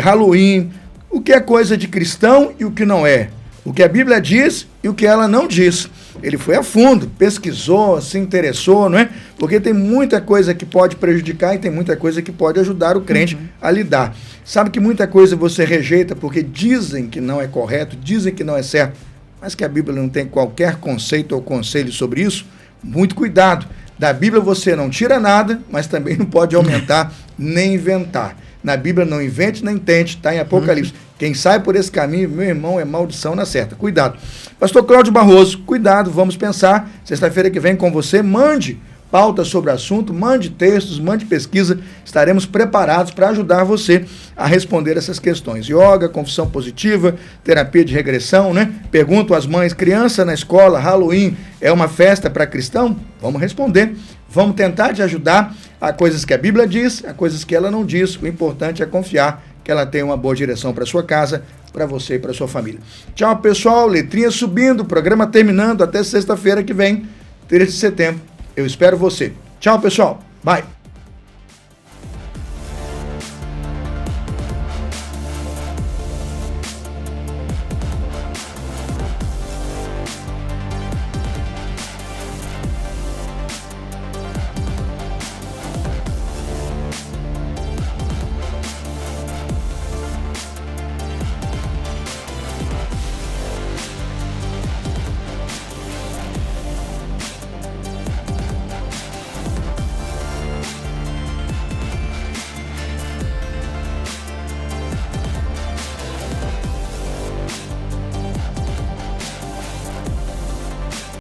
Halloween, o que é coisa de cristão e o que não é. O que a Bíblia diz e o que ela não diz. Ele foi a fundo, pesquisou, se interessou, não é? Porque tem muita coisa que pode prejudicar e tem muita coisa que pode ajudar o crente a lidar. Sabe que muita coisa você rejeita porque dizem que não é correto, dizem que não é certo, mas que a Bíblia não tem qualquer conceito ou conselho sobre isso? Muito cuidado. Da Bíblia você não tira nada, mas também não pode aumentar nem inventar. Na Bíblia não invente nem tente, está em Apocalipse. Quem sai por esse caminho, meu irmão, é maldição na certa. Cuidado. Pastor Cláudio Barroso, cuidado, vamos pensar. Sexta-feira que vem com você, mande pauta sobre o assunto, mande textos, mande pesquisa. Estaremos preparados para ajudar você a responder essas questões. Yoga, confissão positiva, terapia de regressão, né? Perguntam às mães, criança na escola, Halloween é uma festa para cristão? Vamos responder. Vamos tentar te ajudar a coisas que a Bíblia diz, a coisas que ela não diz. O importante é confiar que ela tem uma boa direção para sua casa, para você e para sua família. Tchau, pessoal. Letrinha subindo, programa terminando até sexta-feira que vem, 3 de setembro. Eu espero você. Tchau, pessoal. Bye.